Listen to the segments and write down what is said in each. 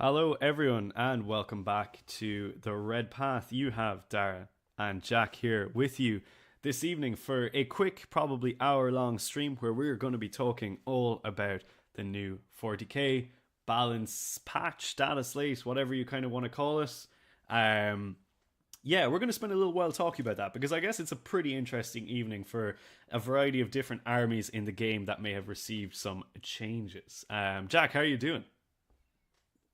Hello, everyone, and welcome back to The Red Path. You have Dara and Jack here with you this evening for a quick, probably hour-long stream where we're going to be talking all about the new 40k balance patch, data slate, whatever you kind of want to call it. We're going to spend a little while talking about that because I guess it's a pretty interesting evening for a variety of different armies in the game that may have received some changes. Jack, how are you doing?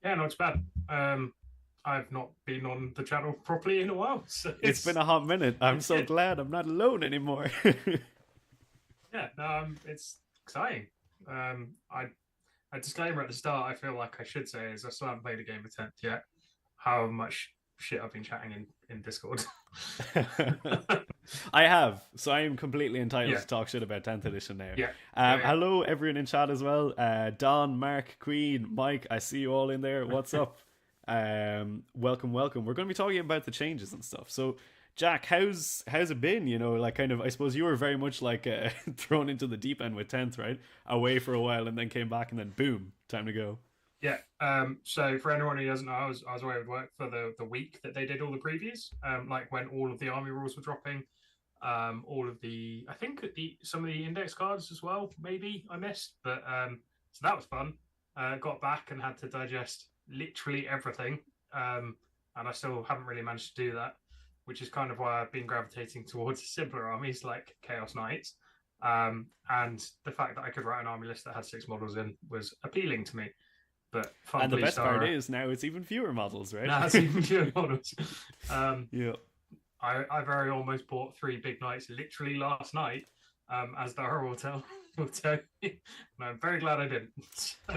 Yeah, no, it's bad. I've not been on the channel properly in a while, so It's been a hot minute. I'm it's so good. glad I'm not alone anymore. Yeah, no, it's exciting. I a disclaimer at the start. I feel like I should say is I still haven't played a game of tenth yet. How much shit I've been chatting in Discord. I have, so I am completely entitled Yeah, to talk shit about 10th edition now. yeah, yeah, Hello, everyone in chat as well. Don, Mark, Queen, Mike, I see you all in there. What's yeah. up? Welcome, welcome. We're going to be talking about the changes and stuff. So, Jack, how's it been? You know, like kind of, I suppose you were very much like thrown into the deep end with 10th, right? Away for a while and then came back and then boom, time to go. Yeah. So for anyone who doesn't know, I was away with work for the week that they did all the previews. Like when all of the army rules were dropping. All of the I think some of the index cards as well. Maybe I missed, but so that was fun. Got back and had to digest literally everything. And I still haven't really managed to do that, which is kind of why I've been gravitating towards simpler armies like Chaos Knights. And the fact that I could write an army list that had 6 models in was appealing to me. But And the fumbly best part Star is now it's even fewer models, right? now has even fewer models. Um, Yeah. I very almost bought 3 big nights literally last night, as Dara will tell you. And I'm very glad I didn't.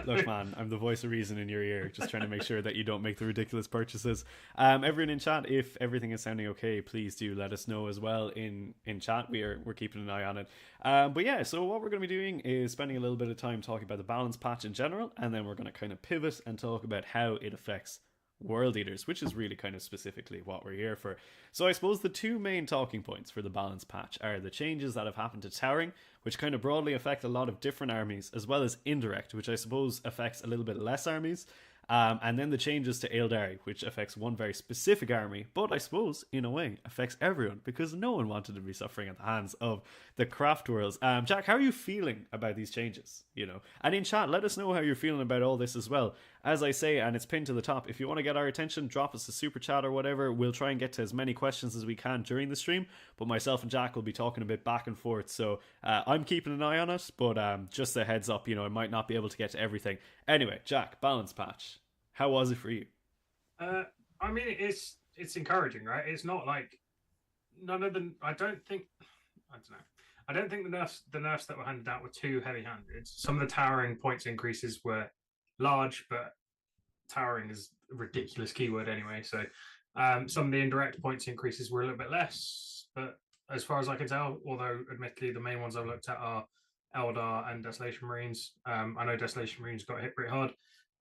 Look, man, I'm the voice of reason in your ear, just trying to make sure that you don't make the ridiculous purchases. Everyone in chat, if everything is sounding okay, please do let us know as well in chat. We're keeping an eye on it. But yeah, so what we're going to be doing is spending a little bit of time talking about the balance patch in general, and then we're going to kind of pivot and talk about how it affects world eaters, which is really kind of specifically what we're here for. So I suppose the two main talking points for the balance patch are the changes that have happened to towering, which kind of broadly affect a lot of different armies, as well as indirect, which I suppose affects a little bit less armies. And then the changes to Eldari, which affects one very specific army, but I suppose, in a way, affects everyone, because no one wanted to be suffering at the hands of the craft worlds. Jack, how are you feeling about these changes? You know, and in chat, let us know how you're feeling about all this as well. As I say, and it's pinned to the top, if you want to get our attention, drop us a super chat or whatever. We'll try and get to as many questions as we can during the stream, but myself and Jack will be talking a bit back and forth, so I'm keeping an eye on it, but just a heads up, you know, I might not be able to get to everything. Anyway, Jack, balance patch. How was it for you? uh, I mean, it's encouraging, right? It's not like none of the. I don't think. I don't know. I don't think the nerfs that were handed out were too heavy-handed. Some of the towering points increases were large, but towering is a ridiculous keyword anyway. So some of the indirect points increases were a little bit less, but as far as I can tell, although admittedly the main ones I've looked at are Eldar and Desolation Marines. I know Desolation Marines got hit pretty hard.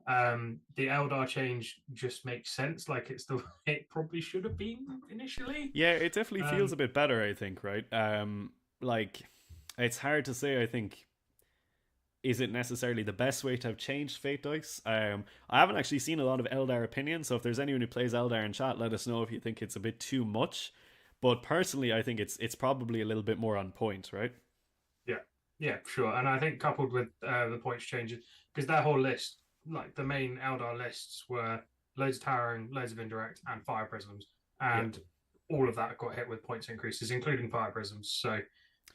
The Eldar change just makes sense, like it's the way it probably should have been initially. Yeah, it definitely feels Um, a bit better, I think, right? Like, it's hard to say, I think, is it necessarily the best way to have changed Fate Dice? I haven't actually seen a lot of Eldar opinions, so if there's anyone who plays Eldar in chat, let us know if you think it's a bit too much. But personally, I think it's probably a little bit more on point, right? yeah, yeah, sure. And I think coupled with the points changes, because their whole list, like the main Eldar lists, were loads of towering, loads of indirect, and fire prisms, Yeah. and all of that got hit with points increases, including fire prisms. So,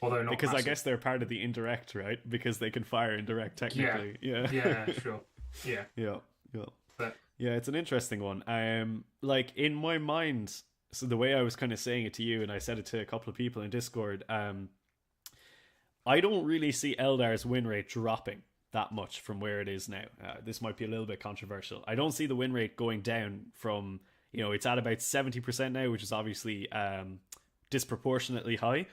although not Because I massive, guess they're part of the indirect, right? Because they can fire indirect yeah, technically. Yeah. yeah, sure, yeah, Yeah. Yeah. but Yeah, it's an interesting one. Like in my mind, so the way I was kind of saying it to you, and I said it to a couple of people in Discord, I don't really see Eldar's win rate dropping that much from where it is now. This might be a little bit controversial. I don't see the win rate going down from, you know, it's at about 70% now, which is obviously disproportionately high.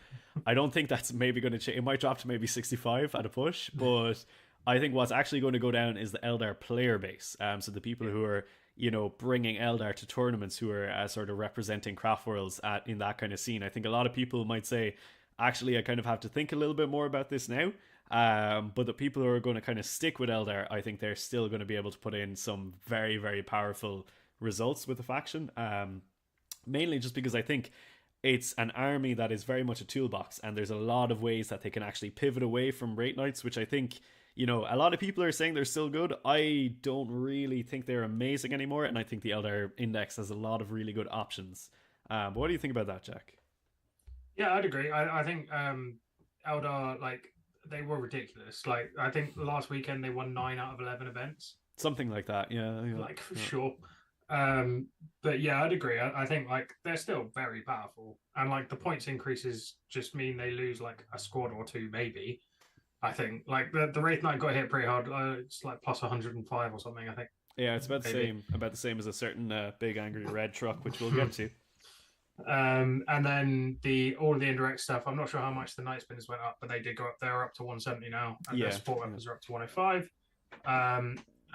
I don't think that's maybe going to change. It might drop to maybe 65 at a push, but I think what's actually going to go down is the Eldar player base. So the people yeah, who are, you know, bringing Eldar to tournaments, who are sort of representing craft worlds in that kind of scene. I think a lot of people might say, actually, I kind of have to think a little bit more about this now. But the people who are going to kind of stick with Eldar, I think they're still going to be able to put in some very, very powerful results with the faction. Mainly just because I think it's an army that is very much a toolbox, and there's a lot of ways that they can actually pivot away from Wraith Knights, which I think, you know, a lot of people are saying they're still good. I don't really think they're amazing anymore, and I think the Eldar Index has a lot of really good options. But what do you think about that, Jack? Yeah, I'd agree. I think Eldar, like, they were ridiculous. Like, I think last weekend they won 9 out of 11 events. Something like that, yeah. Like, for Yeah. sure. But yeah, I'd agree. I think like they're still very powerful, and like the points increases just mean they lose like a squad or two, maybe. I think like the Wraith Knight got hit pretty hard. It's like plus 105 or something. I think. Yeah, it's Maybe. about the same as a certain big angry red truck, which we'll get to. And then the all of the indirect stuff. I'm not sure how much the night spinners went up, but they did go up. They're up to 170 now, and Yeah, their support yeah. weapons are up to 105.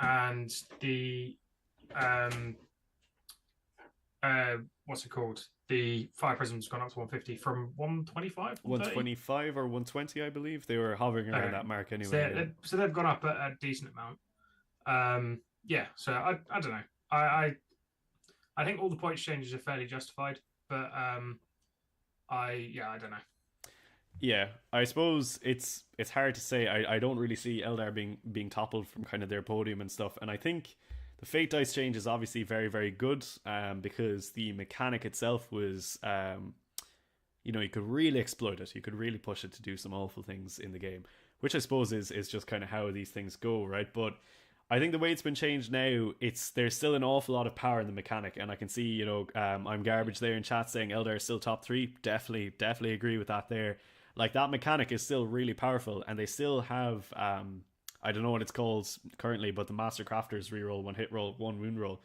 And the um, what's it called? The fire prism's gone up to 150 from 125, 125 or 120, I believe. They were hovering around that mark anyway. So they've gone up a decent amount. Yeah, so I don't know. I think all the points changes are fairly justified, but I don't know. Yeah, I suppose it's hard to say. I don't really see Eldar being toppled from kind of their podium and stuff, and I think the Fate Dice change is obviously very, very good, because the mechanic itself was, you know, you could really exploit it. You could really push it to do some awful things in the game, which I suppose is just kind of how these things go, right? But I think the way it's been changed now, there's still an awful lot of power in the mechanic, and I can see, you know, I'm garbage there in chat saying Eldar is still top three. Definitely agree with that there. Like, that mechanic is still really powerful, and they still have, I don't know what it's called currently, but the Master Crafters reroll, one hit roll, one wound roll,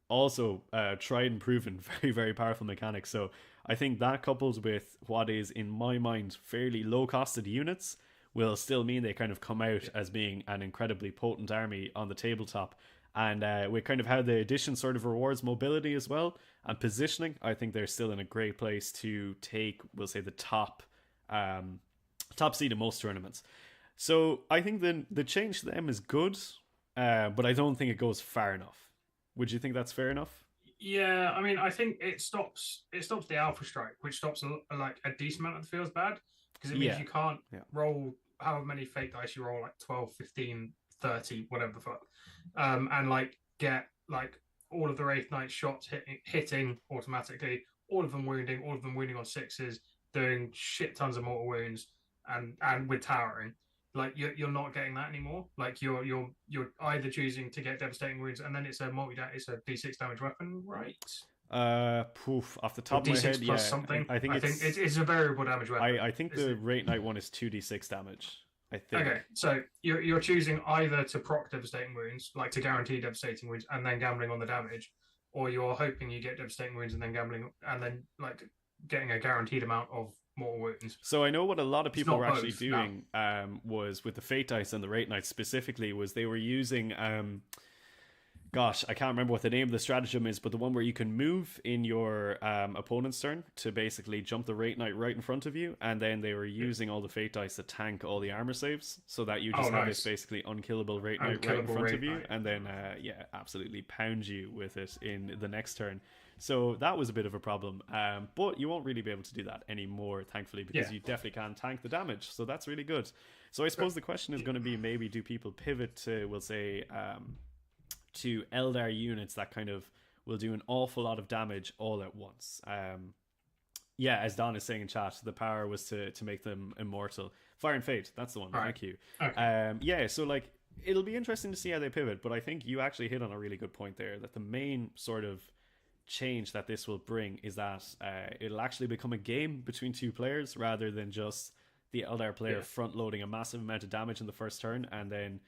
also tried and proven, very, very powerful mechanic. So I think that coupled with what is, in my mind, fairly low costed units will still mean they kind of come out as being an incredibly potent army on the tabletop. And with kind of how the edition sort of rewards mobility as well and positioning, I think they're still in a great place to take, we'll say, the top seed in most tournaments. So I think the change to them is good, but I don't think it goes far enough. Would you think that's fair enough? Yeah, I mean, I think it stops the alpha strike, which stops like a decent amount of the feels bad, because it means you can't roll however many fake dice you roll, like 12, 15, 30, whatever the fuck, and like get like all of the Wraith Knight shots hitting automatically, all of them wounding on sixes, doing shit tons of mortal wounds, and with towering. Like you're not getting that anymore. Like you're either choosing to get devastating wounds, and then it's a it's a d6 damage weapon, right? Off the top of my D6 head, plus yeah, something. I think it's a variable damage weapon. I think the Wraith Knight one is 2d6 damage. I think. Okay, so you're choosing either to proc devastating wounds, like to guarantee devastating wounds, and then gambling on the damage, or you're hoping you get devastating wounds and then gambling, and then like getting a guaranteed amount of mortal wounds. So I know what a lot of people were actually doing was with the Fate Dice and the Wraith Knights specifically, was they were using gosh, I can't remember what the name of the stratagem is, but the one where you can move in your opponent's turn to basically jump the Wraith Knight right in front of you, and then they were using all the Fate Dice to tank all the armor saves, so that you just have this basically unkillable Wraith Knight right in front of you, and then absolutely pound you with it in the next turn. So that was a bit of a problem, but you won't really be able to do that anymore, thankfully, because you definitely can tank the damage, so that's really good. So I suppose the question is going to be, maybe do people pivot to, we'll say, to Eldar units that kind of will do an awful lot of damage all at once. As Don is saying in chat, the power was to make them immortal. Fire and Fate, that's the one. Right. Thank you. Okay. So like, it'll be interesting to see how they pivot, but I think you actually hit on a really good point there, that the main sort of change that this will bring is that it'll actually become a game between two players rather than just the Eldar player front loading a massive amount of damage in the first turn and then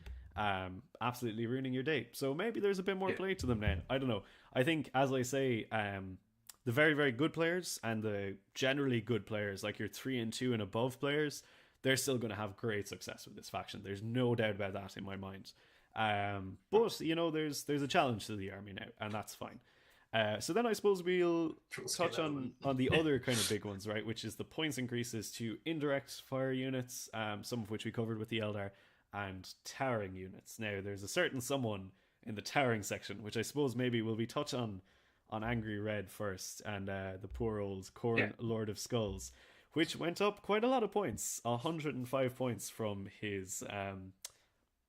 absolutely ruining your day. So maybe there's a bit more play to them now. I don't know. I think, as I say, the very, very good players and the generally good players, like your 3 and 2 and above players, they're still going to have great success with this faction. There's no doubt about that in my mind. But you know, there's a challenge to the army now, and that's fine. So then I suppose we'll Short skill touch element. on the other kind of big ones, right? Which is the points increases to indirect fire units, some of which we covered with the Eldar, and towering units. Now, there's a certain someone in the towering section, which I suppose maybe will be touch on Angry Red first, and the poor old Yeah. Khorne Lord of Skulls, which went up quite a lot of points, 105 points from his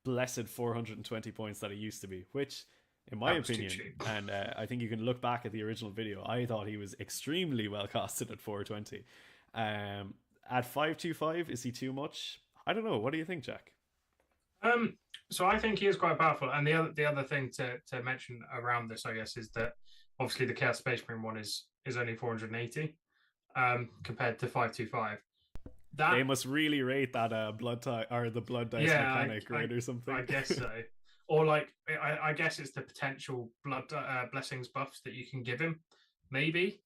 blessed 420 points that it used to be, which in my That was too opinion, cheap. and I think you can look back at the original video, I thought he was extremely well costed at 420. At 525, is he too much? I don't know. What do you think, Jack? So I think he is quite powerful. And the other thing to mention around this, I guess, is that obviously the Chaos Space Marine one is only 480 compared to 525. They must really rate that blood tie or the blood dice mechanic, right, or something. I guess so. Or like, I guess it's the potential blood blessings buffs that you can give him, maybe.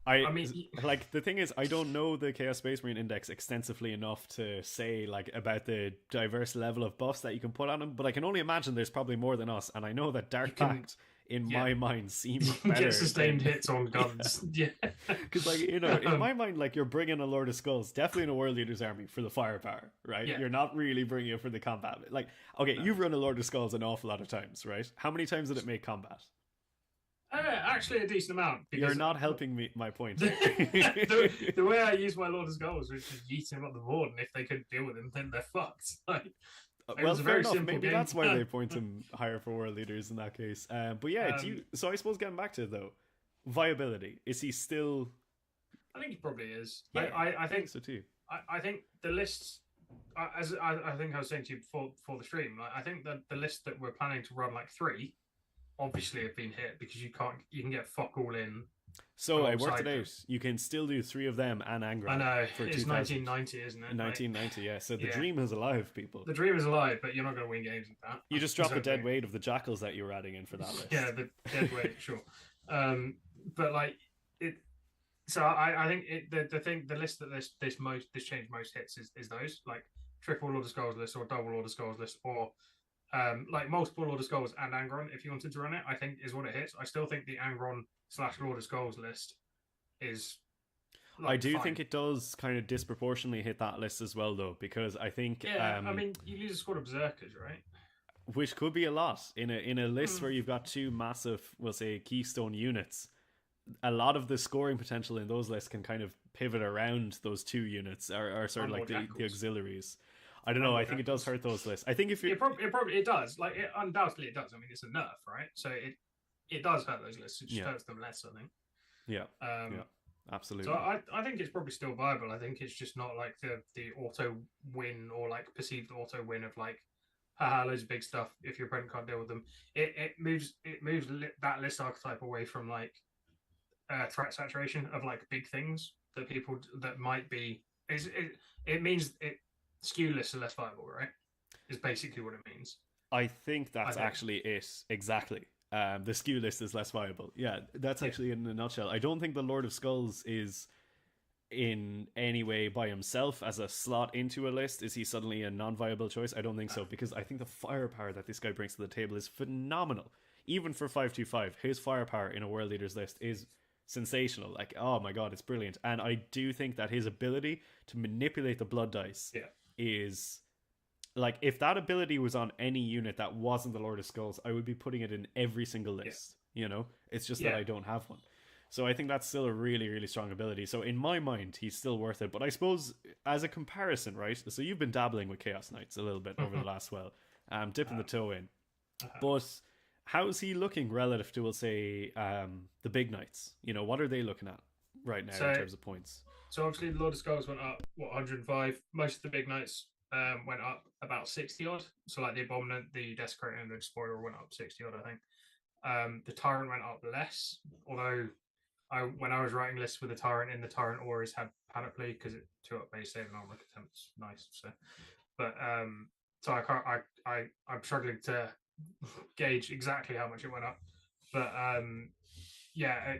I mean, like, the thing is, I don't know the Chaos Space Marine Index extensively enough to say like about the diverse level of buffs that you can put on him, but I can only imagine there's probably more than us, and I know that Dark Pact in my mind seems better. Get sustained hits on guns, yeah. Because like, you know, in my mind, like, you're bringing a Lord of Skulls definitely in a World Leaders army for the firepower, right? Yeah. You're not really bringing it for the combat. Like, okay, you've run a Lord of Skulls an awful lot of times, right? How many times did it make combat? Actually, a decent amount. You're not helping me. My point. The way I use my Lord of Skulls was just yeet him up the board, and if they couldn't deal with him, then they're fucked. Like, well, fair enough. Maybe that's why they point him higher for World Leaders in that case. But yeah, so I suppose getting back to it though, viability, is he still? I think he probably is. Yeah, I think so too. I think the lists, as I think I was saying to you before the stream, like, I think that the list that we're planning to run, like 3, obviously have been hit because you can get fuck all in. So I worked it out. You can still do 3 of them and Angron. I know. It's 1990, isn't it? 1990, yeah. So the dream is alive, people. The dream is alive, but you're not going to win games with that. You just drop the dead weight of the jackals that you were adding in for that list. Yeah, the dead weight, sure. But like it. So I think the list that this change most hits is those, like triple Lord of Skulls list or double Lord of Skulls list, or like multiple Lord of Skulls and Angron, if you wanted to run it, I think is what it hits. I still think the Angron / Lord of Skulls list is. Like, I do think it does kind of disproportionately hit that list as well, though, because I think. Yeah, I mean, you lose a squad of berserkers, right? Which could be a lot in a list where you've got 2 massive, we'll say, keystone units. A lot of the scoring potential in those lists can kind of pivot around those 2 units, or sort of like the auxiliaries. I don't know. I think it does hurt those lists. I think if it probably does. Like, undoubtedly it does. I mean, it's a nerf, right? So it does hurt those lists. It just hurts them less, I think. Yeah. Yeah. Absolutely. So I think it's probably still viable. I think it's just not like the auto win or like perceived auto win of like, haha, loads of big stuff. If your opponent can't deal with them, it moves that list archetype away from like threat saturation of like big things that people that might be. It means skew lists are less viable, right? Is basically what it means. I think that's actually it exactly. The skew list is less viable. Yeah, that's actually in a nutshell. I don't think the Lord of Skulls is in any way by himself as a slot into a list. Is he suddenly a non-viable choice? I don't think so, because I think the firepower that this guy brings to the table is phenomenal. Even for 525, his firepower in a World Leaders list is sensational. Like, oh my god, it's brilliant. And I do think that his ability to manipulate the blood dice is... Like, if that ability was on any unit that wasn't the Lord of Skulls, I would be putting it in every single list. You know? It's just that I don't have one. So I think that's still a really, really strong ability. So in my mind, he's still worth it. But I suppose, as a comparison, right? So you've been dabbling with Chaos Knights a little bit over the last while. Dipping the toe in. But how's he looking relative to, we'll say, the big Knights? You know, what are they looking at right now in terms of points? So obviously the Lord of Skulls went up, 105? Most of the big Knights went up about 60 odd. So like the Abominant, the Desecrator, and the Despoiler went up 60 odd, I think. The Tyrant went up less, although when I was writing lists with the Tyrant in, the Tyrant always had Panoply because it 2-up base save and armor attempts. Nice. So, but so I'm struggling to gauge exactly how much it went up. But yeah,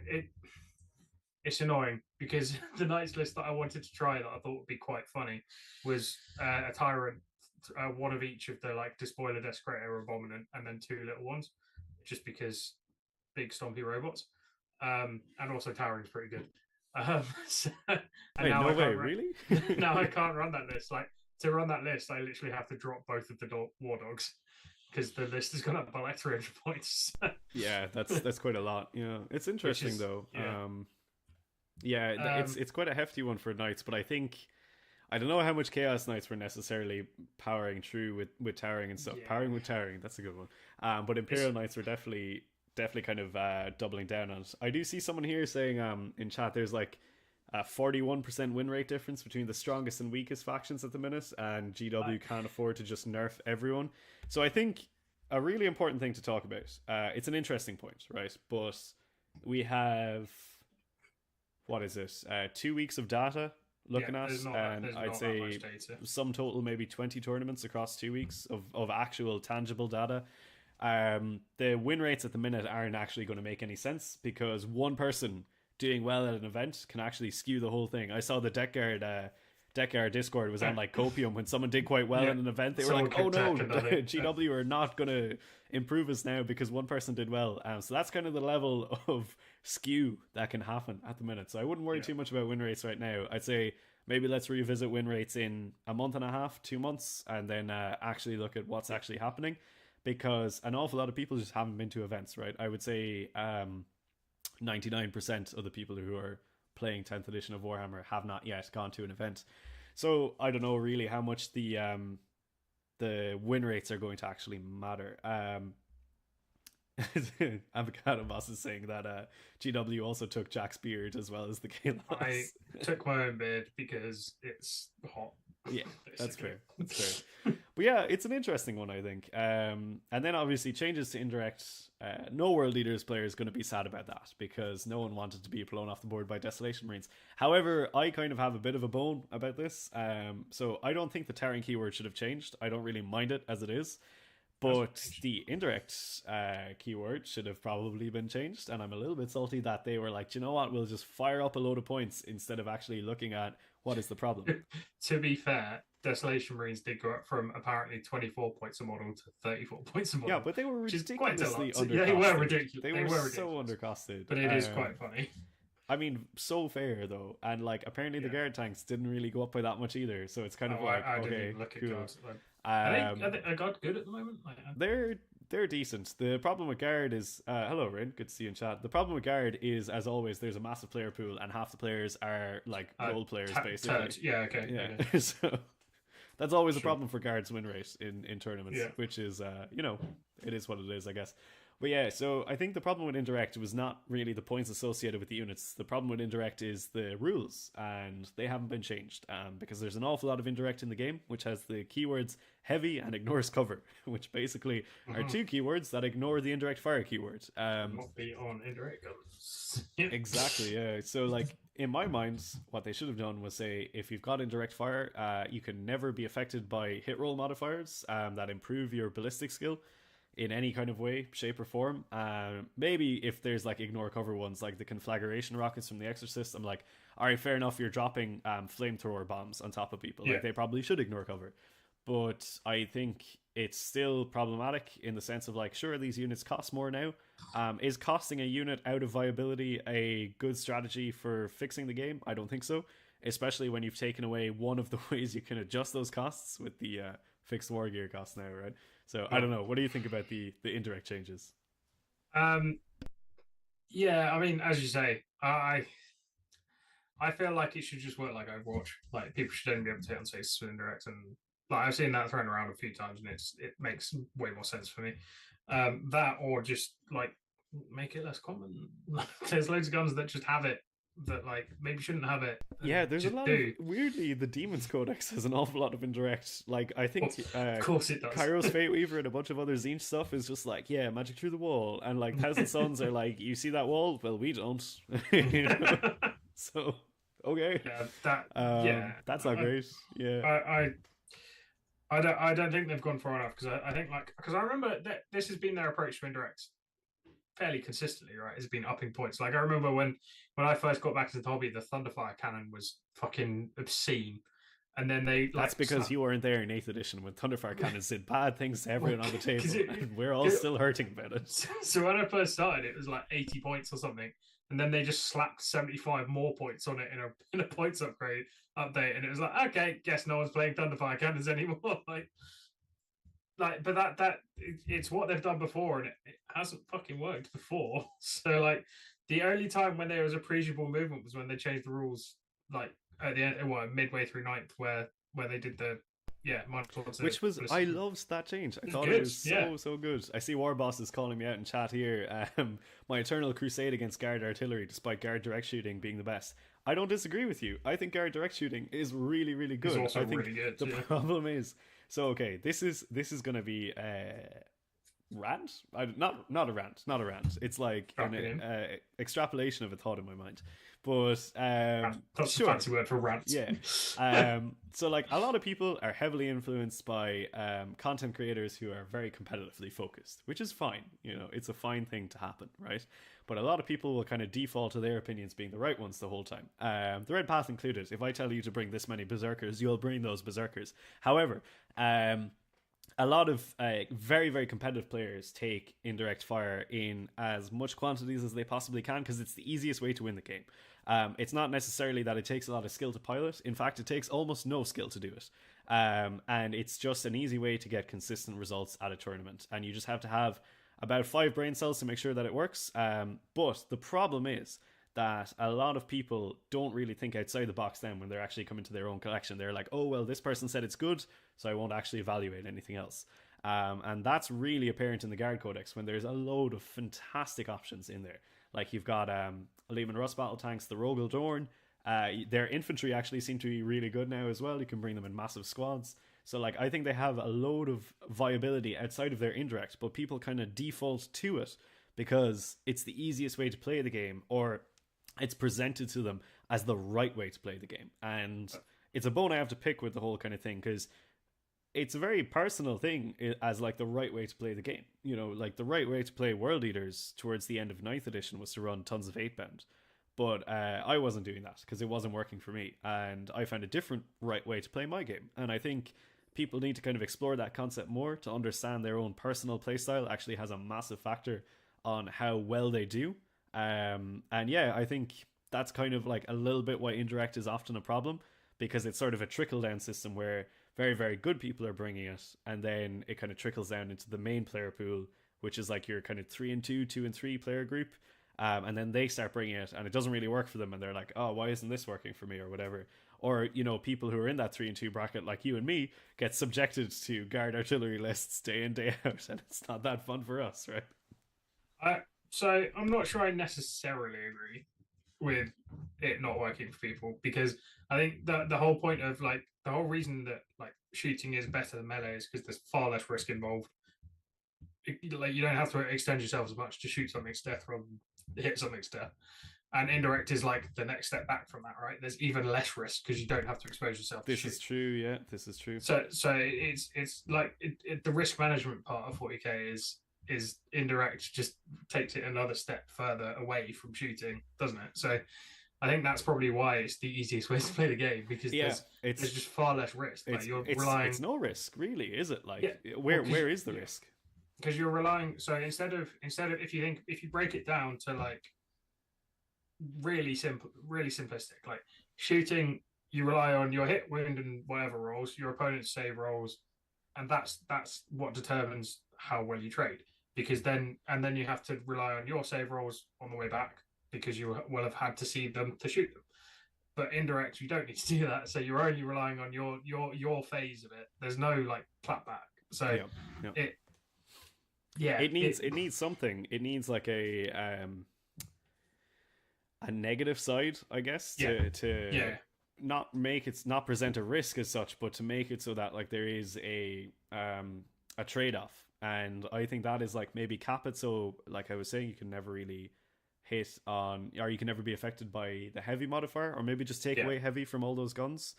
it's annoying because the Knights list that I wanted to try that I thought would be quite funny was a Tyrant, one of each of the like Despoiler, Desecrator, or Abominant, and then 2 little ones, just because big stompy robots. And also Towering's pretty good. So, and Wait, now no I way, can't really? now I can't run that list. Like to run that list, I literally have to drop both of the war dogs because the list has gone up by like 300 points. Yeah, that's quite a lot. Yeah, it's interesting though. It's quite a hefty one for knights, but I don't know how much Chaos Knights were necessarily powering through with towering and stuff. Yeah. Powering with towering, that's a good one. But Imperial Knights were definitely kind of doubling down on it. I do see someone here saying in chat there's like a 41% win rate difference between the strongest and weakest factions at the minute, and GW can't afford to just nerf everyone. So I think a really important thing to talk about. It's an interesting point, right? But we have, what is it? 2 weeks of data looking at, and I'd say some total maybe 20 tournaments across 2 weeks of actual tangible data. The win rates at the minute aren't actually going to make any sense because one person doing well at an event can actually skew the whole thing. I saw the Deck Guard Discord was on like copium when someone did quite well in an event. They were like, "Oh no, GW are not going to improve us now because one person did well." So that's kind of the level of skew that can happen at the minute. So I wouldn't worry too much about win rates right now. I'd say maybe let's revisit win rates in a month and a half, 2 months, and then actually look at what's actually happening, because an awful lot of people just haven't been to events, right? I would say 99% of the people who are playing 10th edition of Warhammer have not yet gone to an event. So I don't know really how much the win rates are going to actually matter. Avocado Boss is saying that GW also took Jack's beard as well as the Kalos. I took my own beard because it's hot. Yeah, that's fair. That's fair. But yeah, it's an interesting one, I think. And then obviously changes to Indirect. No World Leaders player is going to be sad about that because no one wanted to be blown off the board by Desolation Marines. However, I kind of have a bit of a bone about this. So I don't think the Terran keyword should have changed. I don't really mind it as it is. But the Indirect keyword should have probably been changed. And I'm a little bit salty that they were like, you know what, we'll just fire up a load of points instead of actually looking at what is the problem. To be fair, Desolation Marines did go up from apparently 24 points a model to 34 points a model. Yeah, but they were ridiculously undercosted. Yeah, they were ridiculous. They were so undercosted. But it is quite funny. I mean, so fair though, and like apparently the guard tanks didn't really go up by that much either. So it's kind of like I okay, didn't even look at cool. guards. Are guard good at the moment? They're decent. The problem with guard is hello Rin, good to see you in chat. The problem with guard is, as always, there's a massive player pool and half the players are like role players basically. Yeah, okay. Yeah. So that's always a problem for guards win rate in tournaments, which is it is what it is, I guess. But yeah, so I think the problem with Indirect was not really the points associated with the units. The problem with Indirect is the rules, and they haven't been changed because there's an awful lot of Indirect in the game, which has the keywords heavy and ignores cover, which basically are two keywords that ignore the indirect fire keyword. Not be on indirect guns. Exactly, yeah. So like in my mind, what they should have done was say, if you've got indirect fire, you can never be affected by hit roll modifiers that improve your ballistic skill in any kind of way, shape or form. Maybe if there's like ignore cover ones, like the conflagration rockets from the Exorcist, I'm like, all right, fair enough, you're dropping flamethrower bombs on top of people. Like they probably should ignore cover. But I think it's still problematic in the sense of like, sure, these units cost more now. Is costing a unit out of viability a good strategy for fixing the game? I don't think so, especially when you've taken away one of the ways you can adjust those costs with the fixed war gear costs now, right? So I don't know. What do you think about the indirect changes? Yeah, I mean, as you say, I feel like it should just work like Overwatch. Like people should only be able to hit on stasis with indirect, and like I've seen that thrown around a few times, and it makes way more sense for me. That or just like make it less common. There's loads of guns that just have it that like maybe shouldn't have it. Yeah, there's a lot of weirdly the Demons Codex has an awful lot of indirect. Like I think of course it does. Kairos Fate Weaver and a bunch of other Zinch stuff is just like, yeah, magic through the wall, and like Thousand Suns are like, you see that wall? Well, we don't. You know? So okay, that's not great. Yeah, I don't think they've gone far enough because I think because I remember that this has been their approach to indirects fairly consistently, right? It's been upping points. Like I remember when I first got back to the hobby, the Thunderfire cannon was fucking obscene, and then they That's because you weren't there in 8th edition when Thunderfire cannons did bad things to everyone on the table, and we're all still hurting about it. So when I first started, it was like 80 points or something, and then they just slapped 75 more points on it in a points update, and it was like, okay, guess no one's playing Thunderfire cannons anymore. But it's what they've done before, and it hasn't fucking worked before. So like, the only time when there was appreciable movement was when they changed the rules, like at the end, midway through ninth, where they did the which was, I loved that change. I thought it was so good. I see War Boss is calling me out in chat here. My eternal crusade against guard artillery, despite guard direct shooting being the best. I don't disagree with you. I think guard direct shooting is really, really good. It's also I think really good. The problem is, so okay, this is going to be rant. Not a rant. It's like an extrapolation of a thought in my mind. But that's sure. a fancy word for rant. Yeah. So like a lot of people are heavily influenced by content creators who are very competitively focused, which is fine. You know, it's a fine thing to happen, right? But a lot of people will kind of default to their opinions being the right ones the whole time. The Red Path included. If I tell you to bring this many berserkers, you'll bring those berserkers. However, a lot of very, very competitive players take indirect fire in as much quantities as they possibly can because it's the easiest way to win the game. It's not necessarily that it takes a lot of skill to pilot. In fact, it takes almost no skill to do it. And it's just an easy way to get consistent results at a tournament. And you just have to have about 5 brain cells to make sure that it works. But the problem is that a lot of people don't really think outside the box then when they're actually coming to their own collection. They're like, oh, well, this person said it's good, so I won't actually evaluate anything else. And that's really apparent in the Guard Codex when there's a load of fantastic options in there. Like you've got Lehman Russ battle tanks, the Rogel Dorn. Their infantry actually seem to be really good now as well. You can bring them in massive squads. So like I think they have a load of viability outside of their indirect, but people kind of default to it because it's the easiest way to play the game, or it's presented to them as the right way to play the game. And it's a bone I have to pick with the whole kind of thing because it's a very personal thing as like the right way to play the game. You know, like the right way to play World Eaters towards the end of 9th edition was to run tons of 8-bound. But I wasn't doing that because it wasn't working for me. And I found a different right way to play my game. And I think people need to kind of explore that concept more to understand their own personal playstyle actually has a massive factor on how well they do. And yeah, I think that's kind of like a little bit why indirect is often a problem, because it's sort of a trickle down system where very, very good people are bringing it, and then it kind of trickles down into the main player pool, which is like your kind of 3 and 2, 2 and 3 player group. And then they start bringing it and it doesn't really work for them, and they're like, oh, why isn't this working for me, or whatever. Or, you know, people who are in that 3 and 2 bracket like you and me get subjected to guard artillery lists day in, day out, and it's not that fun for us, right? So I'm not sure I necessarily agree with it not working for people, because I think the whole point of like the whole reason that like shooting is better than melee is because there's far less risk involved. Like you don't have to extend yourself as much to shoot something's death rather than hit something's death. And indirect is like the next step back from that, right? There's even less risk because you don't have to expose yourself. This is true, yeah. This is true. So it's like the risk management part of 40k is indirect just takes it another step further away from shooting, doesn't it? So I think that's probably why it's the easiest way to play the game, because there's just far less risk. Like it's no risk, really, is it? Like where is the risk? Because you're relying. So instead of if you break it down to like really simplistic, like shooting, you rely on your hit, wound, and whatever rolls, your opponent's save rolls, and that's what determines how well you trade. Because then you have to rely on your save rolls on the way back, because you will have had to see them to shoot them. But indirect, you don't need to do that, so you're only relying on your phase of it. There's no like clapback. So it needs something. It needs like a negative side, I guess, to not present a risk as such, but to make it so that like there is a trade-off. And I think that is like maybe cap it, so like I was saying, you can never really hit on, or you can never be affected by the heavy modifier, or maybe just take away heavy from all those guns.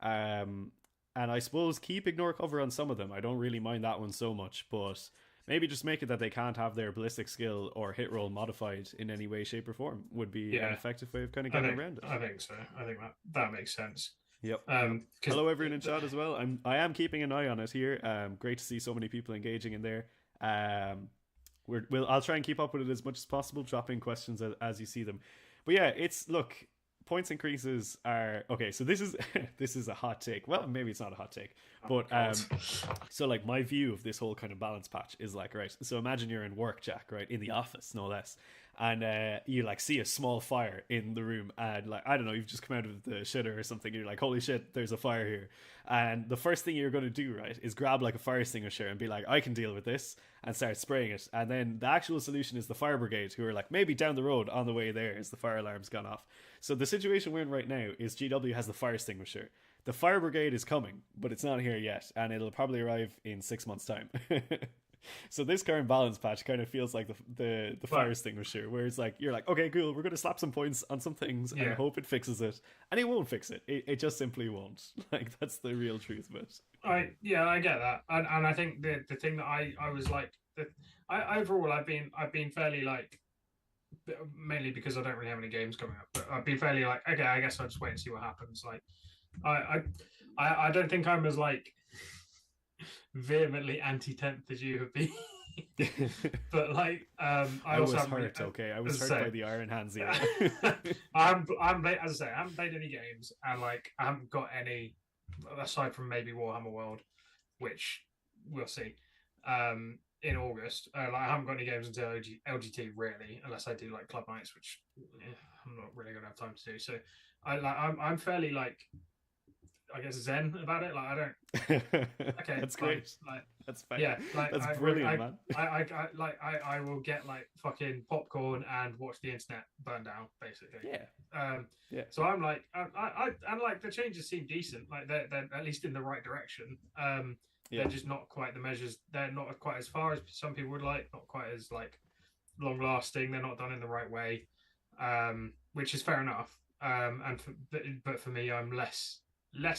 And I suppose keep ignore cover on some of them. I don't really mind that one so much, but maybe just make it that they can't have their ballistic skill or hit roll modified in any way, shape, or form would be an effective way of kind of getting around it. I think so. I think that makes sense. Yep. Yep. Because Hello, everyone in chat as well. I am keeping an eye on it here. Great to see so many people engaging in there. I'll try and keep up with it as much as possible, dropping questions as you see them. But yeah, it's look, points increases are okay. So this is this is a hot take. Well, maybe it's not a hot take, but so like my view of this whole kind of balance patch is like, right. So imagine you're in work, Jack, right, in the office, no less, and you like see a small fire in the room, and like I don't know, you've just come out of the shitter or something, and you're like, holy shit, there's a fire here, and the first thing you're going to do, right, is grab like a fire extinguisher and be like, I can deal with this, and start spraying it, and then the actual solution is the fire brigade, who are like maybe down the road on the way there as the fire alarm's gone off. So the situation we're in right now is GW has the fire extinguisher. The fire brigade is coming, but it's not here yet, and it'll probably arrive in 6 months' time. So this current balance patch kind of feels like the fire extinguisher, where it's like you're like, okay, cool, we're going to slap some points on some things and hope it fixes it, and it won't fix it. It just simply won't. Like that's the real truth of it. I get that, and I think the thing that I was like, I overall I've been fairly like, mainly because I don't really have any games coming up, but I've been fairly like, okay, I guess I'll just wait and see what happens. Like, I don't think I'm as like vehemently anti-10th as you have been. But like, I also was hurt. Okay, I was hurt by the Iron Hands. Yeah, I'm as I say, I haven't played any games, and like I haven't got any aside from maybe Warhammer World, which we'll see in August. Like I haven't got any games until LGT really, unless I do like club nights, which I'm not really gonna have time to do. So I'm fairly like, I guess, zen about it. Like I don't. Okay, that's great. Like that's fine. Yeah, like that's brilliant, man. I will get like fucking popcorn and watch the internet burn down, basically. Yeah. Yeah. So I'm like, I and like the changes seem decent. Like they're at least in the right direction. They're just not quite the measures. They're not quite as far as some people would like. Not quite as like long lasting. They're not done in the right way, which is fair enough. But for me, I'm less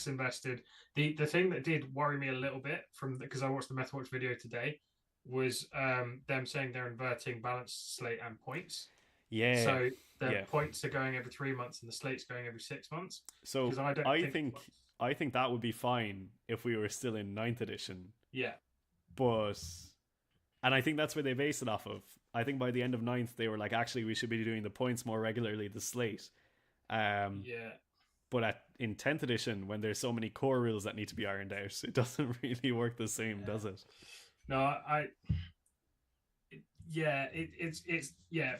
invested. The thing that did worry me a little bit because I watched the MethWatch video today was them saying they're inverting balance slate and points. Yeah. So the points are going every 3 months and the slate's going every 6 months. So I think that would be fine if we were still in 9th edition. Yeah. And I think that's where they base it off of. I think by the end of 9th they were like, actually we should be doing the points more regularly, the slate. But in 10th edition, when there's so many core rules that need to be ironed out, it doesn't really work the same, does it? No,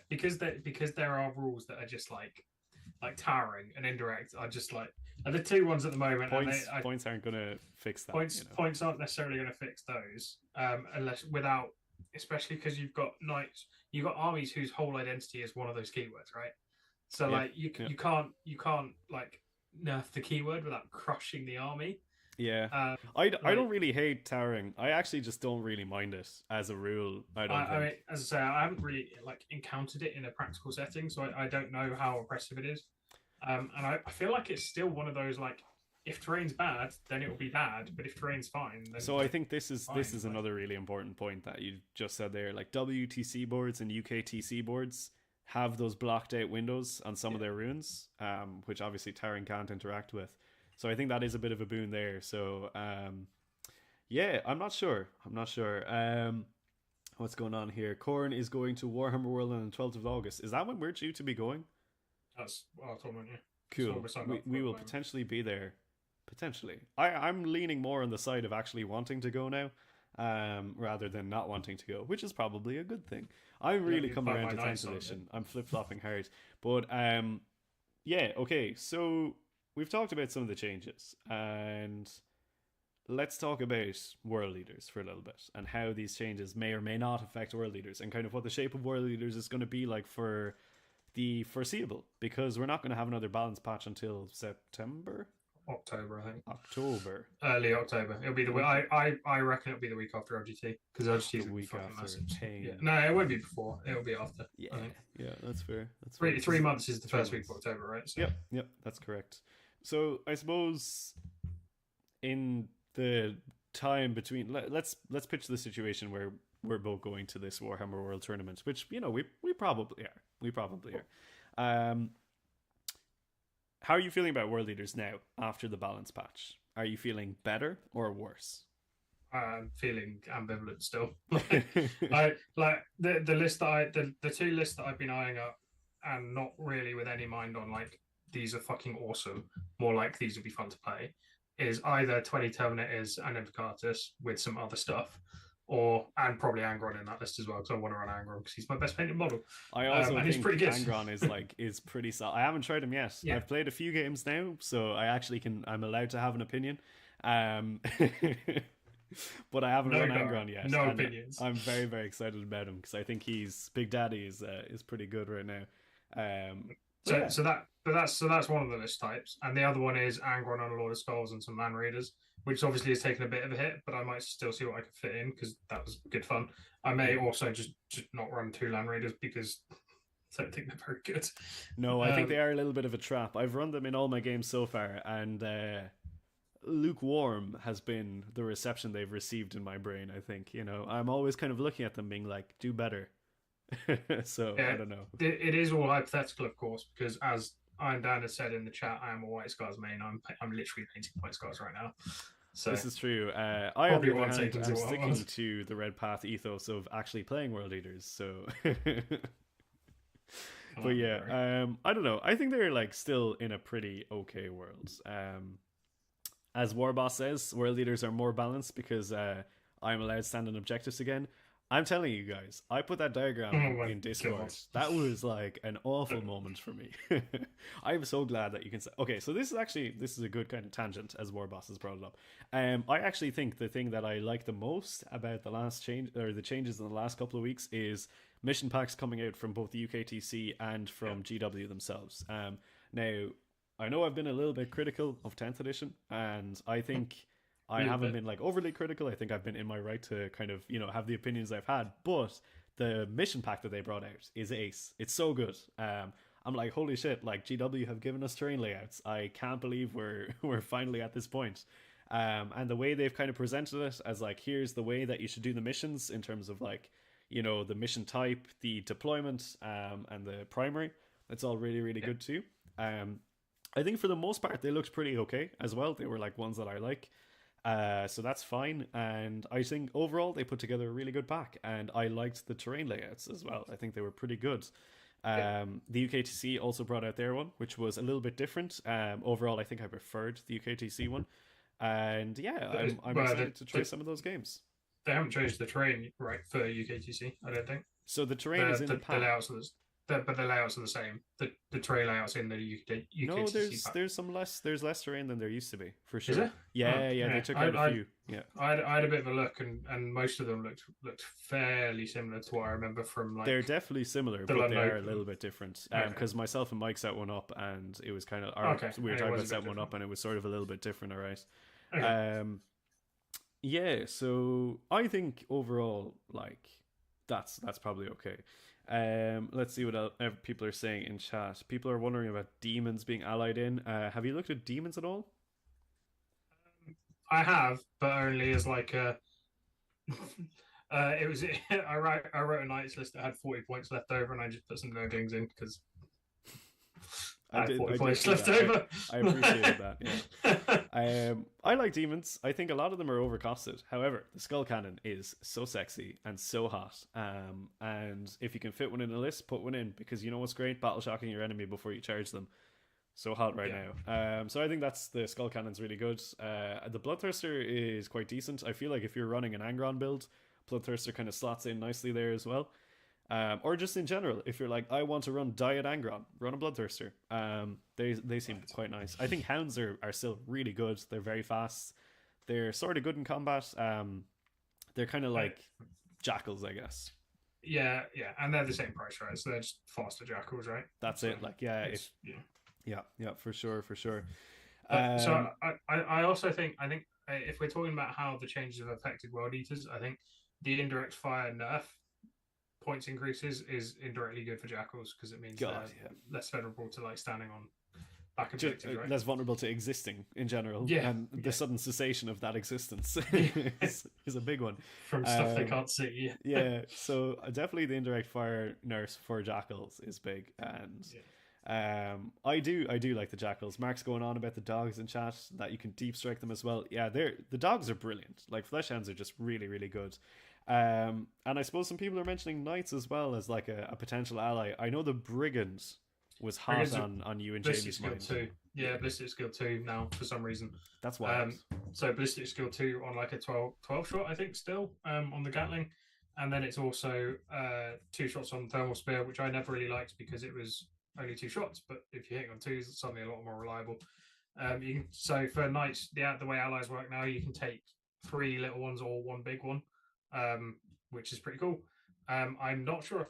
because there are rules that are just like towering and indirect are just like are the two ones at the moment. Points aren't going to fix that. Points aren't necessarily going to fix those, especially because you've got armies whose whole identity is one of those keywords, right? So you can't like nerf the keyword without crushing the army. Yeah, I don't really hate towering. I actually just don't really mind it as a rule. I mean, as I say, I haven't really like encountered it in a practical setting, so I don't know how oppressive it is. And I feel like it's still one of those like, if terrain's bad, then it will be bad, but if terrain's fine, then so I think this is another really important point that you just said there. Like WTC boards and UKTC boards have those blocked out windows on some of their runes, which obviously towering can't interact with. So I think that is a bit of a boon there. So I'm not sure. What's going on here? Khorne is going to Warhammer World on the 12th of August. Is that when we're due to be going? That's what I told you. Cool. We will potentially be there. Potentially. I'm leaning more on the side of actually wanting to go now, rather than not wanting to go, which is probably a good thing. I'm really coming around to 10th edition. I'm flip-flopping hard. But okay, so we've talked about some of the changes, and let's talk about world leaders for a little bit and how these changes may or may not affect world leaders and kind of what the shape of world leaders is going to be like for the foreseeable, because we're not going to have another balance patch until October, I think. Early October. It'll be the week. I reckon it'll be the week after LGT, because LGT is the week after. Yeah. No, it won't be before. It'll be after. Yeah, that's fair. That's 3 months is the first week of October, right? So. Yep, that's correct. So I suppose in the time between, let's pitch the situation where we're both going to this Warhammer World Tournament, which we probably are. How are you feeling about World Eaters now after the balance patch? Are you feeling better or worse? I'm feeling ambivalent still. I like the list that the two lists that I've been eyeing up, and not really with any mind on like these are fucking awesome. More like these would be fun to play. Is either 20 Terminators and Invocatus with some other stuff, or and probably Angron in that list as well because I want to run Angron because he's my best painted model. I also and he's think pretty good. Angron is pretty solid. I haven't tried him yet. Yeah. I've played a few games now, so I actually can. I'm allowed to have an opinion. But I haven't run Angron yet. No opinions. I'm very, very excited about him because I think he's Big Daddy is pretty good right now. So that's one of the list types, and the other one is Angron on a Lord of Skulls and some Land Raiders, which obviously has taken a bit of a hit, but I might still see what I can fit in because that was good fun. I may also just not run 2 Land Raiders because I don't think they're very good. No, I think they are a little bit of a trap. I've run them in all my games so far, and lukewarm has been the reception they've received in my brain. I think I'm always kind of looking at them being like, do better. So yeah, I don't know. It is all hypothetical, of course, because as Iron Dan has said in the chat, I am a White Scars main. I'm literally painting White Scars right now. So this is true. I on the other hand, I'm sticking to the Red Path ethos of actually playing World Eaters. So, but yeah, I don't know. I think they're like still in a pretty okay world. As Warboss says, World Eaters are more balanced because I'm allowed standing objectives again. I'm telling you guys, I put that diagram in Discord. God. That was like an awful moment for me. I'm so glad that you can say. Okay, so this is a good kind of tangent as Warboss has brought it up. I actually think the thing that I like the most about the last change or the changes in the last couple of weeks is mission packs coming out from both the UKTC and from GW themselves. Now, I know I've been a little bit critical of 10th edition, and I think I haven't been like overly critical. I think I've been in my right to kind of, have the opinions I've had, but the mission pack that they brought out is ace. It's so good. I'm like, holy shit, like GW have given us terrain layouts. I can't believe we're finally at this point. And the way they've kind of presented it as like, here's the way that you should do the missions in terms of like, the mission type, the deployment, and the primary. That's all really, really good too. I think for the most part, they looked pretty okay as well. They were like ones that I like. So that's fine, and I think overall they put together a really good pack, and I liked the terrain layouts as well. I think they were pretty good. The UKTC also brought out their one, which was a little bit different. Overall, I think I preferred the UKTC one, and yeah, I'm excited to try some of those games. They haven't changed the terrain right for UKTC, I don't think. So the terrain is in the pack. But the layouts are the same. The tray layouts in the UKTC. No, there's less terrain than there used to be for sure. Is it? Yeah, they took out a few. Yeah, I had a bit of a look, and most of them looked fairly similar to what I remember from like. They're definitely similar, but they are a little bit different. Because myself and Mike set one up, and it was kind of we were talking about setting one up, and it was sort of a little bit different. All right. Okay. Yeah, so I think overall, like, that's probably okay. Let's see what else people are saying in chat. People are wondering about demons being allied in. Have you looked at demons at all? I have, but only as like a. It was I wrote a knights list that had 40 points left over, and I just put some nurglings in because I had 40 points left over. I appreciate that. Yeah. I like demons. I think a lot of them are overcosted. However, the skull cannon is so sexy and so hot. And if you can fit one in a list, put one in, because you know what's great? Battle shocking your enemy before you charge them. So hot right now. So I think the skull cannon's really good. The bloodthirster is quite decent. I feel like if you're running an Angron build, bloodthirster kind of slots in nicely there as well. Or just in general, if you're like, I want to run Diet Angron, run a Bloodthirster. They seem quite nice. I think Hounds are still really good. They're very fast. They're sort of good in combat. They're kind of like Jackals, I guess. Yeah, and they're the same price, right? So they're just faster Jackals, right? That's it. Like, yeah, for sure. So I also think if we're talking about how the changes have affected World Eaters, I think the indirect fire nerf points increases is indirectly good for Jackals because it means they're less vulnerable to like standing on back objectives, right? Less vulnerable to existing in general, and the sudden cessation of that existence is a big one from stuff they can't see. Yeah, so definitely the indirect fire nerfs for Jackals is big, and I do like the jackals. Mark's going on about the dogs in chat that you can deep strike them as well. Yeah, the dogs are brilliant. Like flesh hounds are just really really good. And I suppose some people are mentioning knights as well as like a potential ally. I know the brigand was hot Brigands on you and ballistic Jamie's skill mind. 2. Yeah, ballistic skill 2 now for some reason. That's wild. So ballistic skill 2 on like a 12 shot, I think, still on the Gatling. And then it's also 2 shots on thermal spear, which I never really liked because it was only 2 shots. But if you're hitting on 2s, it's suddenly a lot more reliable. So for knights, the way allies work now, you can take 3 little ones or 1 big one, which is pretty cool. I'm not sure if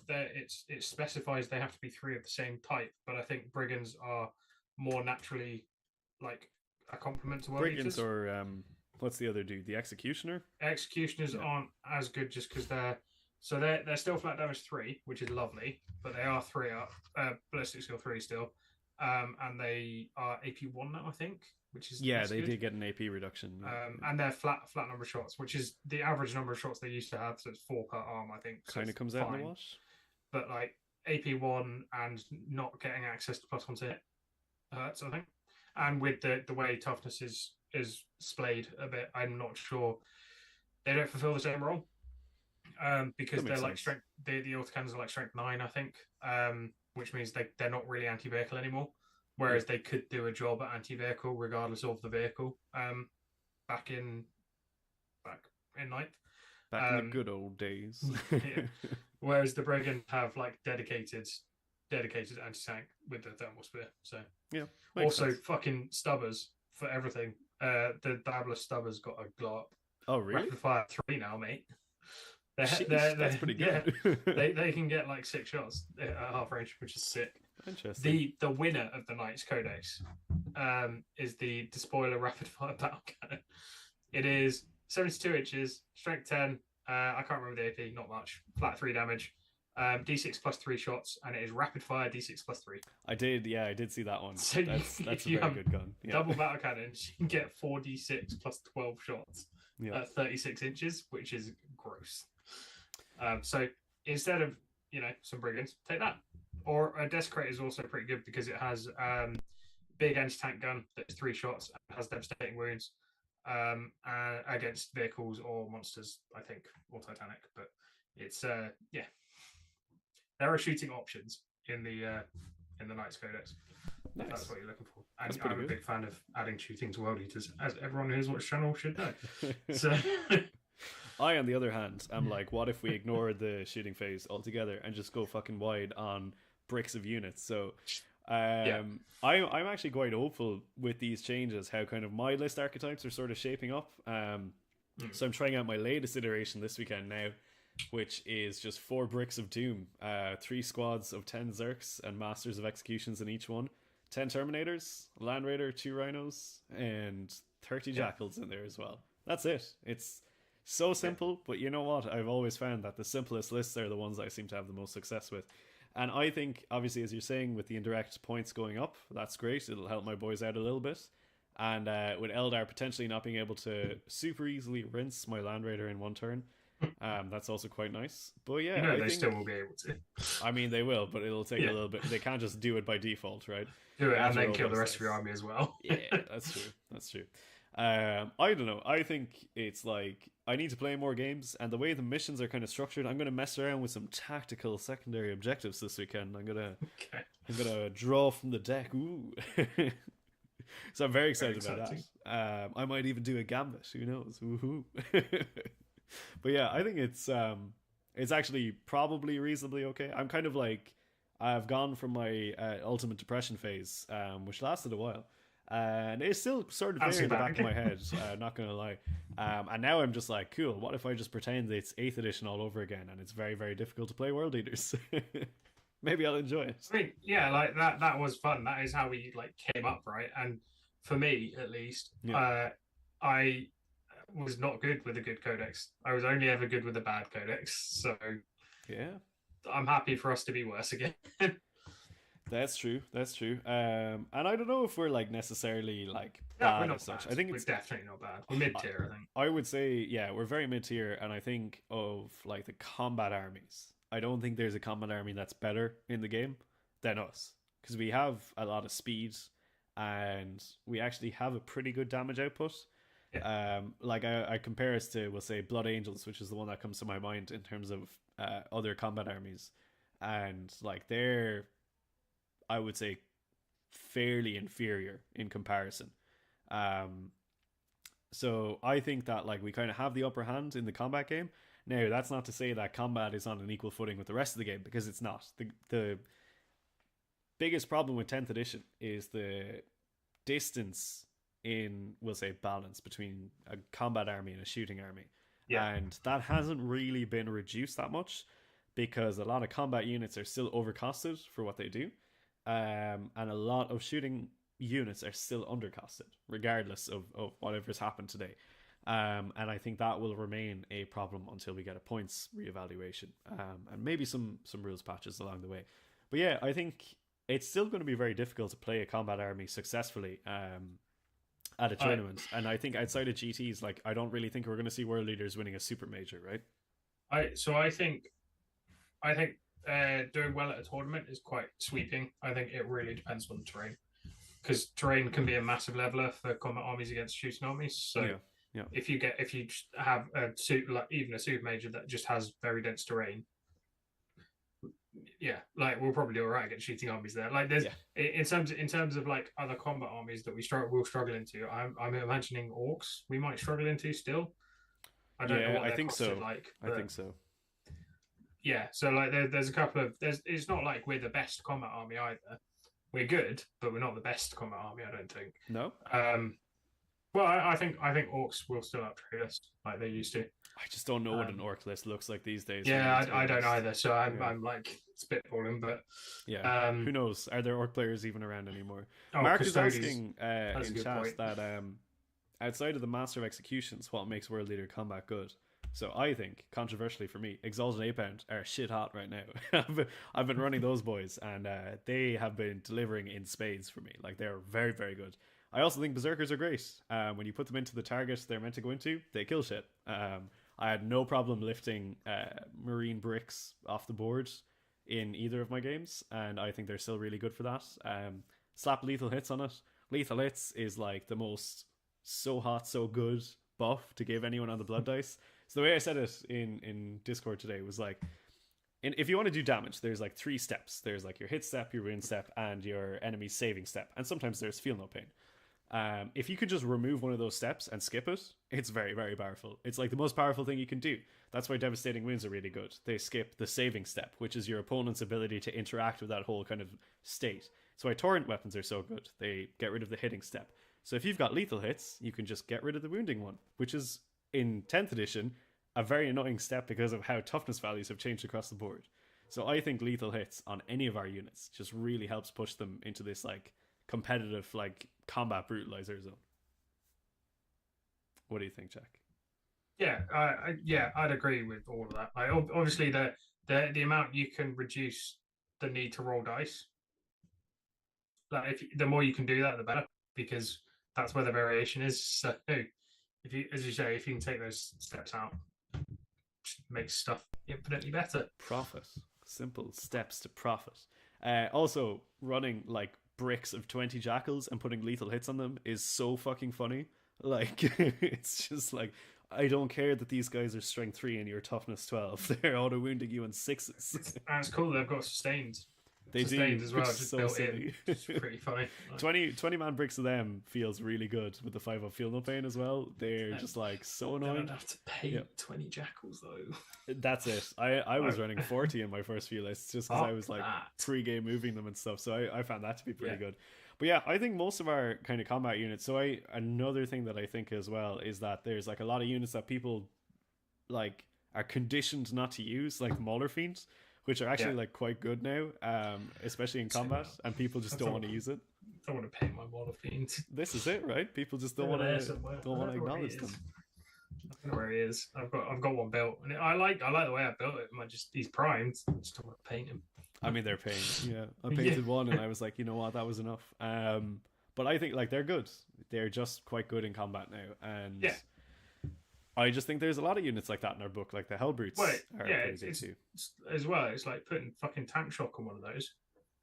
it specifies they have to be 3 of the same type, but I think brigands are more naturally like a complement to world Brigands eaters. or what's the other dude? The executioner. Executioners aren't as good just because they're still flat damage 3, which is lovely, but they are 3 up, ballistic skill 3 still, and they are AP 1 now, I think, which is they good. did get an AP reduction. And they're flat number of shots, which is the average number of shots they used to have, so it's 4 per arm, I think. So kind of comes out in the wash. But like AP 1 and not getting access to +1 to hit hurts, I think. And with the way toughness is splayed a bit, I'm not sure they don't fulfill the same role. Because they're like strength, the autocannons are like strength 9, I think, which means they're not really anti-vehicle anymore. Whereas they could do a job at anti-vehicle regardless of the vehicle. Back in Ninth. Back in the good old days. Yeah. Whereas the Brigand have like dedicated anti-tank with the thermal spear. So yeah. Also sense. Fucking stubbers for everything. The Dabbler stubbers got a glow up. Oh really? Rapid fire 3 now, mate. That's pretty good. Yeah, they can get like 6 shots at half range, which is sick. Interesting. The winner of the Knights Codex is the Despoiler Rapid Fire Battle Cannon. It is 72 inches, strength 10. I can't remember the AP, not much. Flat 3 damage. D6 plus 3 shots, and it is rapid fire D6 plus 3. I did see that one. So that's a very good gun. Yeah. Double battle cannons, you can get 4d6 plus 12 shots at 36 inches, which is gross. So instead of some brigands, take that. Or a Desecrator is also pretty good because it has big anti-tank gun that's 3 shots and has devastating wounds against vehicles or monsters, I think, or Titanic. But it's there are shooting options in the Knights Codex. Nice. That's what you're looking for. And I'm a big fan of adding shooting to World Eaters, as everyone who's watched channel should know. So I, on the other hand, am like, what if we ignore the shooting phase altogether and just go fucking wide on bricks of units? So I'm actually quite hopeful with these changes, how kind of my list archetypes are sort of shaping up. So I'm trying out my latest iteration this weekend now, which is just 4 bricks of doom, 3 squads of 10 Zerks and Masters of Executions in each one, 10 Terminators, Land Raider, 2 Rhinos, and 30 Jackals in there as well. That's it. It's so simple, but you know what? I've always found that the simplest lists are the ones I seem to have the most success with. And I think, obviously, as you're saying, with the indirect points going up, that's great. It'll help my boys out a little bit. And with Eldar potentially not being able to super easily rinse my Land Raider in one turn, that's also quite nice. But yeah, they still will be able to. I mean, they will, but it'll take a little bit. They can't just do it by default, right? Do it and then kill the rest of your army as well. Yeah, that's true. I don't know. I think it's like I need to play more games, and the way the missions are kind of structured, I'm going to mess around with some tactical secondary objectives this weekend. I'm gonna draw from the deck. Ooh. So I'm very excited about that. I might even do a gambit. Who knows? Woohoo! But yeah, I think it's actually probably reasonably okay. I'm kind of like, I've gone from my ultimate depression phase, which lasted a while, and it's still sort of there in the back of my head, not gonna lie, and now I'm just like, cool, what if I just pretend it's 8th edition all over again, and it's very, very difficult to play World Eaters. Maybe I'll enjoy it. I mean, yeah, like that was fun. That is how we like came up, right? And for me at least, I was not good with a good codex. I was only ever good with a bad codex. So yeah, I'm happy for us to be worse again. That's true. And I don't know if we're like necessarily like bad as such. Bad. I think it's definitely not bad. We're mid tier, I think. I would say, yeah, we're very mid tier, and I think of like the combat armies. I don't think there's a combat army that's better in the game than us, because we have a lot of speed, and we actually have a pretty good damage output. Yeah. Like I compare us to, we'll say, Blood Angels, which is the one that comes to my mind in terms of other combat armies, and like they're, I would say, fairly inferior in comparison. Um, so I think that like we kind of have the upper hand in the combat game. Now that's not to say that combat is on an equal footing with the rest of the game, because it's not. The biggest problem with 10th edition is the distance in, we'll say, balance between a combat army and a shooting army. Yeah. And that hasn't really been reduced that much, because a lot of combat units are still overcosted for what they do. And a lot of shooting units are still undercosted, regardless of whatever's happened today. And I think that will remain a problem until we get a points reevaluation, and maybe some rules patches along the way. But yeah, I think it's still going to be very difficult to play a combat army successfully at a tournament. And I think outside of GTs, like I don't really think we're going to see world leaders winning a super major, right? I think doing well at a tournament is quite sweeping. I think it really depends on the terrain, because terrain can be a massive leveler for combat armies against shooting armies. So yeah. if you just have like even a super major that just has very dense terrain, yeah, like we'll probably do all right against shooting armies there. Like there's in terms of like other combat armies that we'll struggle into. I'm imagining orcs we might struggle into still. I don't know what I think so. like. I think so. Yeah, so like there's a couple of it's not like we're the best combat army either. We're good, but we're not the best combat army, I don't think. No. Well, I think orcs will still outtrade us like they used to. I just don't know what an orc list looks like these days. Yeah, I don't either. So I'm like spitballing, but yeah, who knows? Are there orc players even around anymore? Oh, Mark is asking in chat point. that outside of the Master of Executions, what makes World Leader combat good? So I think, controversially for me, Exalted Apehound are shit hot right now. I've been running those boys, and they have been delivering in spades for me. Like they're very, very good. I also think Berserkers are great. When you put them into the target they're meant to go into, they kill shit. I had no problem lifting marine bricks off the board in either of my games, and I think they're still really good for that. Slap lethal hits on it. Lethal hits is like the most so hot, so good buff to give anyone on the blood dice. So the way I said it in Discord today was like, if you want to do damage, there's like 3 steps. There's like your hit step, your wound step, and your enemy's saving step. And sometimes there's feel no pain. If you could just remove one of those steps and skip it, it's very, very powerful. It's like the most powerful thing you can do. That's why devastating wounds are really good. They skip the saving step, which is your opponent's ability to interact with that whole kind of state. That's why torrent weapons are so good. They get rid of the hitting step. So if you've got lethal hits, you can just get rid of the wounding one, which is, in 10th edition, a very annoying step because of how toughness values have changed across the board. So I think lethal hits on any of our units just really helps push them into this like competitive like combat brutalizer zone. What do you think, Jack? Yeah, I'd agree with all of that. Like, obviously, the amount you can reduce the need to roll dice. Like, the more you can do that, the better, because that's where the variation is. So, if you, as you say, if you can take those steps out, it makes stuff infinitely better. Profit, simple steps to profit. Also, running like bricks of 20 jackals and putting lethal hits on them is so fucking funny. Like, it's just like, I don't care that these guys are strength 3 and you're toughness 12. They're auto wounding you in 6s. And it's cool, they've got sustained. They sustained do as well, just so built silly. in. It's pretty funny. Like, 20 man bricks of them feels really good with the 5-up feel no pain as well. They're just like so annoying. I don't have to pay 20 jackals though. That's it. I was running 40 in my first few lists just because I was like pre-game moving them and stuff. So I found that to be pretty good. But yeah, I think most of our kind of combat units. So another thing that I think as well is that there's like a lot of units that people like are conditioned not to use, like Mauler Fiends, which are actually like quite good now, especially in combat, and people just don't want to use it. I don't want to pay my Mauler Fiend. This is it, right? People just don't want to acknowledge them. I don't know where he is. I've got one built, and I like the way I built it. He's primed. I just don't want to paint him. I mean, they're paint. Yeah, I painted one, and I was like, you know what, that was enough. But I think like they're good. They're just quite good in combat now, and I just think there's a lot of units like that in our book, like the Hellbrutes. Well, it's as well. It's like putting fucking tank shock on one of those.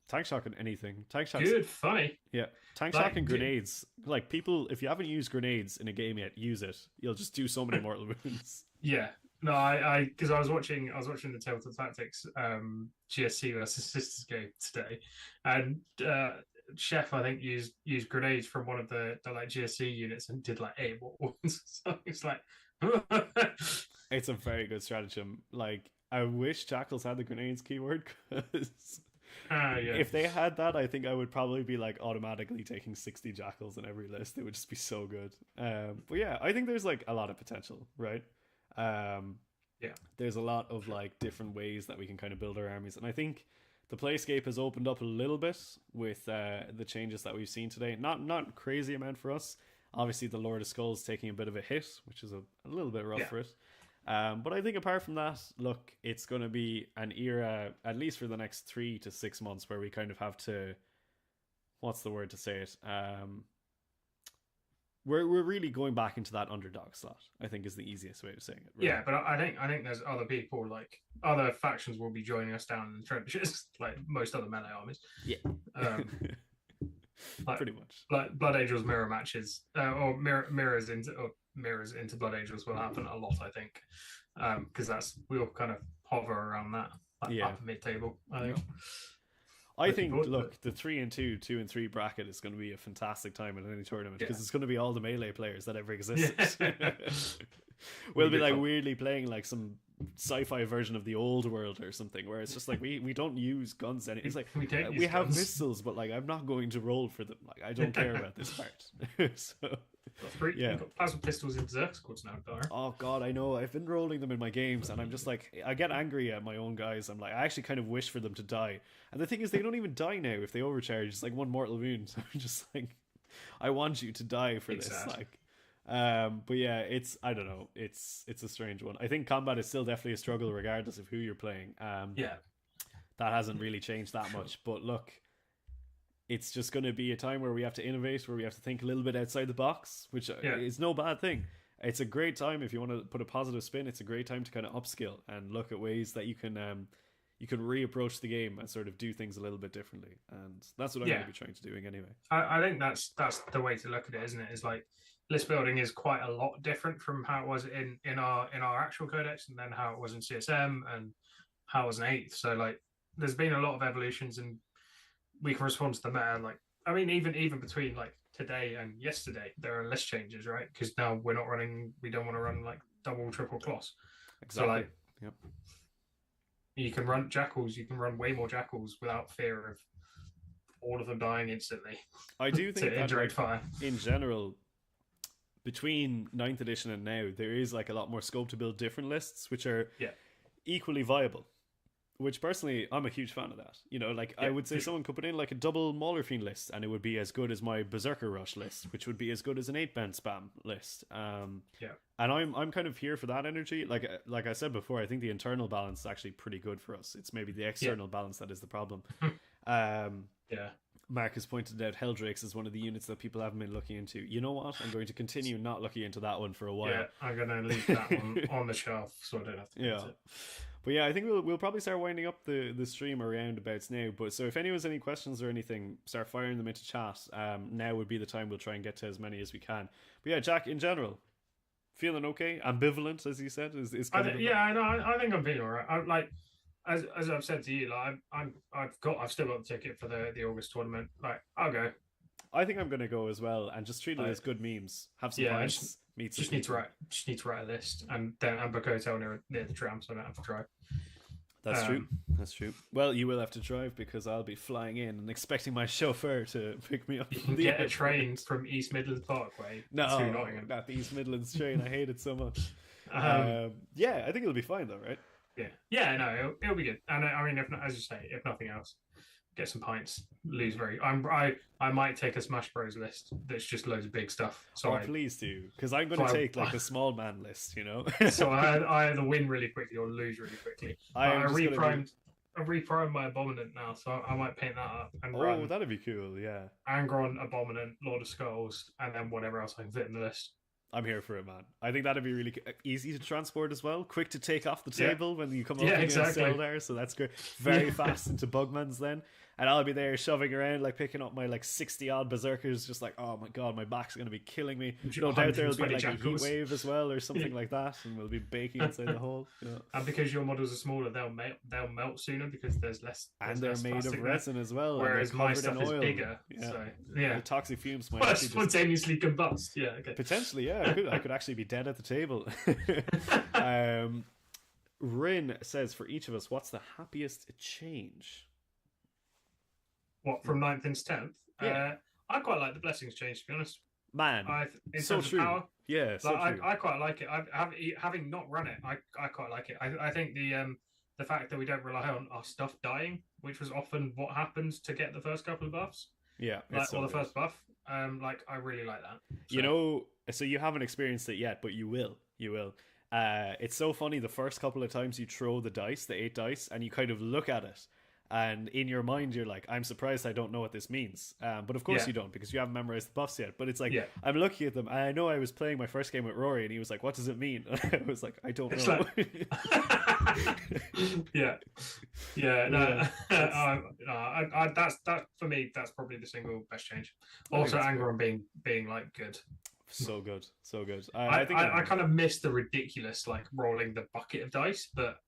Tank shock and anything. Tank shock. Good, funny. Yeah, tank Like, shock and grenades. Like people, if you haven't used grenades in a game yet, use it. You'll just do so many mortal wounds. Yeah. No, I because I was watching the Tabletop Tactics GSC versus Sisters game today, and Chef I think used grenades from one of the like GSC units and did like 8 mortal wounds. So it's like, It's a very good stratagem. Like I wish Jackals had the grenades keyword because yeah. if they had that, I think I would probably be like automatically taking 60 Jackals in every list. It would just be so good. But yeah, I think there's like a lot of potential, right? Yeah. There's a lot of like different ways that we can kind of build our armies, and I think the playscape has opened up a little bit with the changes that we've seen today. Not crazy amount for us. Obviously, the Lord of Skulls taking a bit of a hit, which is a little bit rough for it. But I think apart from that, look, it's going to be an era, at least for the next 3 to 6 months, where we kind of have to, what's the word to say it? We're really going back into that underdog slot, I think is the easiest way of saying it. Really. Yeah, but I think there's other people, like other factions will be joining us down in the trenches, like most other melee armies. Yeah. Like, pretty much. Like Blood Angels mirror matches, or mirrors into Blood Angels will happen a lot, I think, because we'll kind of hover around that upper mid table. I think, look, the 3 and 2, 2 and 3 bracket is going to be a fantastic time in any tournament because it's going to be all the melee players that ever existed. Yeah. We'll be like weirdly playing like some sci-fi version of the old world or something where it's just like we don't use guns anymore. It's like we have missiles, but like I'm not going to roll for them. Like I don't care about this part. So we've got plasma pistols in Berserk squads now, Dara. Oh god, I know. I've been rolling them in my games and I'm just like, I get angry at my own guys. I'm like, I actually kind of wish for them to die. And the thing is, they don't even die now if they overcharge. It's like 1 mortal wound. So I'm just like, I want you to die for this. Sad. Like, but yeah, I don't know. It's a strange one. I think combat is still definitely a struggle regardless of who you're playing. That hasn't really changed that much. But look, it's just going to be a time where we have to innovate, where we have to think a little bit outside the box, which is no bad thing. It's a great time if you want to put a positive spin. It's a great time to kind of upskill and look at ways that you can reapproach the game and sort of do things a little bit differently. And that's what I'm going to be trying to doing anyway. I think that's the way to look at it, isn't it? It's like list building is quite a lot different from how it was in our actual codex, and then how it was in CSM, and how it was in 8th. So like, there's been a lot of evolutions, and we can respond to the meta. Like, I mean, even between like today and yesterday, there are list changes, right? Because now we don't want to run like double, triple claws. Exactly. So like, you can run Jackals, you can run way more Jackals without fear of all of them dying instantly. I do think that indirect fire. In general, between 9th edition and now, there is like a lot more scope to build different lists, which are equally viable. Which personally, I'm a huge fan of that. You know, like I would say someone could put in like a double Mauler Fiend list, and it would be as good as my Berserker Rush list, which would be as good as an 8-band spam list. And I'm kind of here for that energy. Like I said before, I think the internal balance is actually pretty good for us. It's maybe the external balance that is the problem. Marcus pointed out Helldrakes is one of the units that people haven't been looking into. You know what? I'm going to continue not looking into that one for a while. Yeah, I'm going to leave that one on the shelf so I don't have to use it. But yeah, I think we'll probably start winding up the stream around abouts now. But so if anyone has any questions or anything, start firing them into chat. Now would be the time. We'll try and get to as many as we can. But yeah, Jack, in general, feeling okay? Ambivalent, as you said, is kind of I know. I think I'm feeling alright. I'm like, as I've said to you, like I've still got the ticket for the August tournament. Like, I'll go. I think I'm going to go as well, and just treat it as good memes. Have some pints. Just need to write a list, and then book a hotel near the tram, so I don't have to drive. That's true. That's true. Well, you will have to drive because I'll be flying in and expecting my chauffeur to pick me up. You can get a train from East Midlands Parkway to Nottingham. Not the East Midlands train. I hate it so much. I think it'll be fine though, right? Yeah. No, it'll be good. And I mean, as you say, if nothing else, get some pints. I might take a Smash Bros list that's just loads of big stuff. So please do, because I'm going to take like the small man list, you know. So I either win really quickly or lose really quickly. I reprimed my Abominant now, so I might paint that up and run. That'd be cool, yeah. Angron, Abominant, Lord of Skulls, and then whatever else I can fit in the list. I'm here for it, man. I think that'd be really easy to transport as well. Quick to take off the table when you come up against Sildar, so that's great. Very fast into Bugmans then. and I'll be there shoving around, like picking up my like 60 odd berserkers, just like, oh my god, my back's gonna be killing me. No doubt there'll be like a heat wave as well or something like that, and we'll be baking inside the hole. Yeah. And because your models are smaller, they'll melt sooner because there's less. And they're made of resin as well. Whereas and my stuff is bigger. Yeah. So yeah, the toxic fumes might actually spontaneously combust. Yeah, okay. Potentially, yeah. I could actually be dead at the table. Rin says, for each of us, what's the happiest change? What, from 9th into 10th? Yeah. I quite like the blessings change, to be honest. Man, in so terms true. Of power, yeah, so like, true. I quite like it. Having not run it, I quite like it. I think the fact that we don't rely on our stuff dying, which was often what happens to get the first couple of buffs. Yeah, like, or the first buff. Like, I really like that. So. So you haven't experienced it yet, but you will. You will. It's so funny. The first couple of times you throw the dice, the 8 dice, and you kind of look at it, and in your mind you're like, I'm surprised I don't know what this means. But of course you don't, because you haven't memorized the buffs yet. But it's like, I'm looking at them, and I know I was playing my first game with Rory, and he was like, what does it mean? And I was like, I don't know. Like... that's for me, that's probably the single best change. Also, anger on being like good. So good. I kind of miss the ridiculous like rolling the bucket of dice, but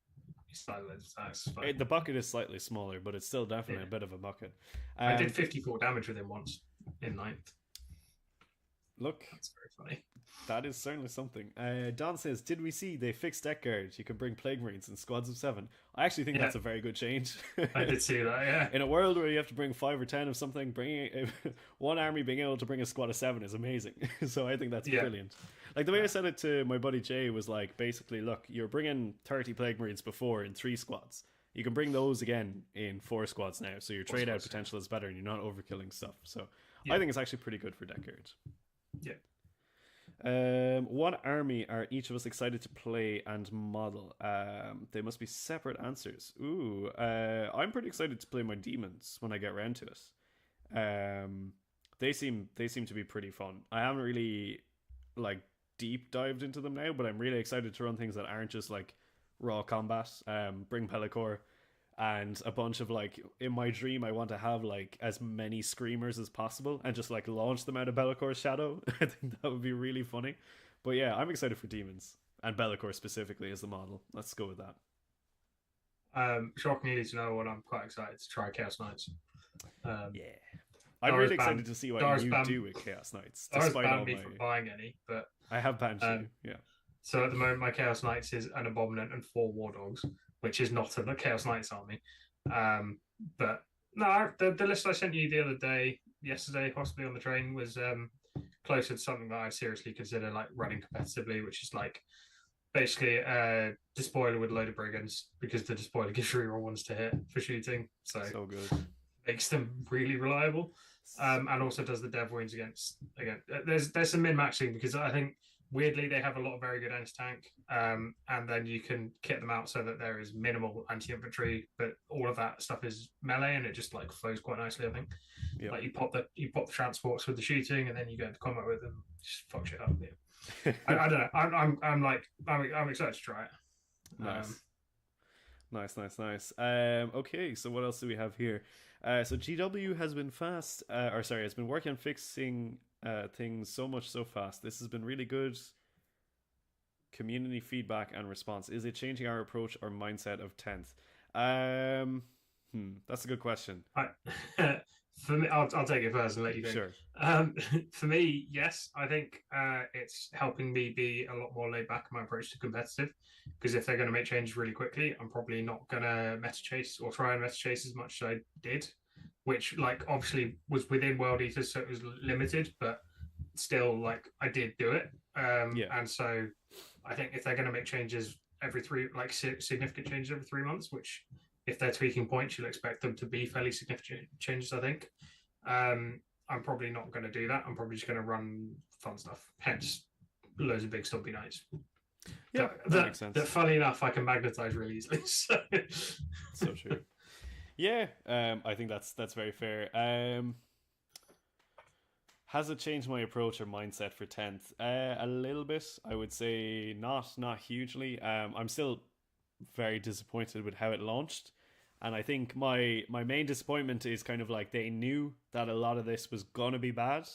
the bucket is slightly smaller, but it's still definitely a bit of a bucket. I did 54 damage with him once in 9th. Look, that's very funny. That is certainly something. Don says, did we see they fixed deck guards? You can bring Plague Marines in squads of 7. I actually think that's a very good change. I did see that, yeah. In a world where you have to bring 5 or 10 of something, bringing one army being able to bring a squad of 7 is amazing. So I think that's brilliant. Like, the way I said it to my buddy Jay was like, basically, look, you're bringing 30 Plague Marines before in 3 squads. You can bring those again in 4 squads now, so your trade out potential is better and you're not overkilling stuff. So I think it's actually pretty good for deck guards. Yeah. What army are each of us excited to play and model? They must be separate answers. Ooh, I'm pretty excited to play my demons when I get around to it. They seem to be pretty fun. I haven't really like deep dived into them now, but I'm really excited to run things that aren't just like raw combat. Bring Pellicor. And a bunch of like, in my dream I want to have like as many screamers as possible and just like launch them out of Bellicor's shadow. I think that would be really funny. But yeah, I'm excited for demons and Bellicor specifically as the model. Let's go with that. Shockingly to know what, I'm quite excited to try Chaos Knights. I'm really excited to see what you do with Chaos Knights. Dara's banned me from buying any, but I have banned you. Yeah. So at the moment my Chaos Knights is an Abominant and 4 War Dogs, which is not a Chaos Knights army. But no, the list I sent you the other day, yesterday, possibly on the train, was closer to something that I seriously consider like running competitively, which is like basically a Despoiler with a load of Brigands, because the Despoiler gives you reroll ones to hit for shooting. So good. Makes them really reliable. And also does the Dev Wounds against. There's some min-maxing, because I think weirdly they have a lot of very good anti-tank, and then you can kit them out so that there is minimal anti-infantry, but all of that stuff is melee, and it just like flows quite nicely. I think like you pop the transports with the shooting, and then you go into combat with them, just fuck shit up. I don't know. I'm excited to try it. Nice. Okay, so what else do we have here? So GW has been has been working on fixing things so fast. This has been really good community feedback and response. Is it changing our approach or mindset of 10th? That's a good question. For me, I'll take it first and let you go. Sure. For me, yes, I think it's helping me be a lot more laid back in my approach to competitive, because if they're going to make changes really quickly, I'm probably not going to meta chase or try and meta chase as much as I did, which like obviously was within World Eaters, so it was limited, but still like I did do it. And so I think if they're going to make changes every significant changes every 3 months, which if they're tweaking points, you'll expect them to be fairly significant changes, I think. I'm probably not going to do that. I'm probably just going to run fun stuff. Hence, loads of big stumpy knights. Yeah, that makes sense. That, funny enough, I can magnetize really easily. So true. Yeah, I think that's very fair. Has it changed my approach or mindset for 10th? A little bit, I would say. Not hugely. I'm still very disappointed with how it launched. And I think my main disappointment is kind of like they knew that a lot of this was gonna be bad,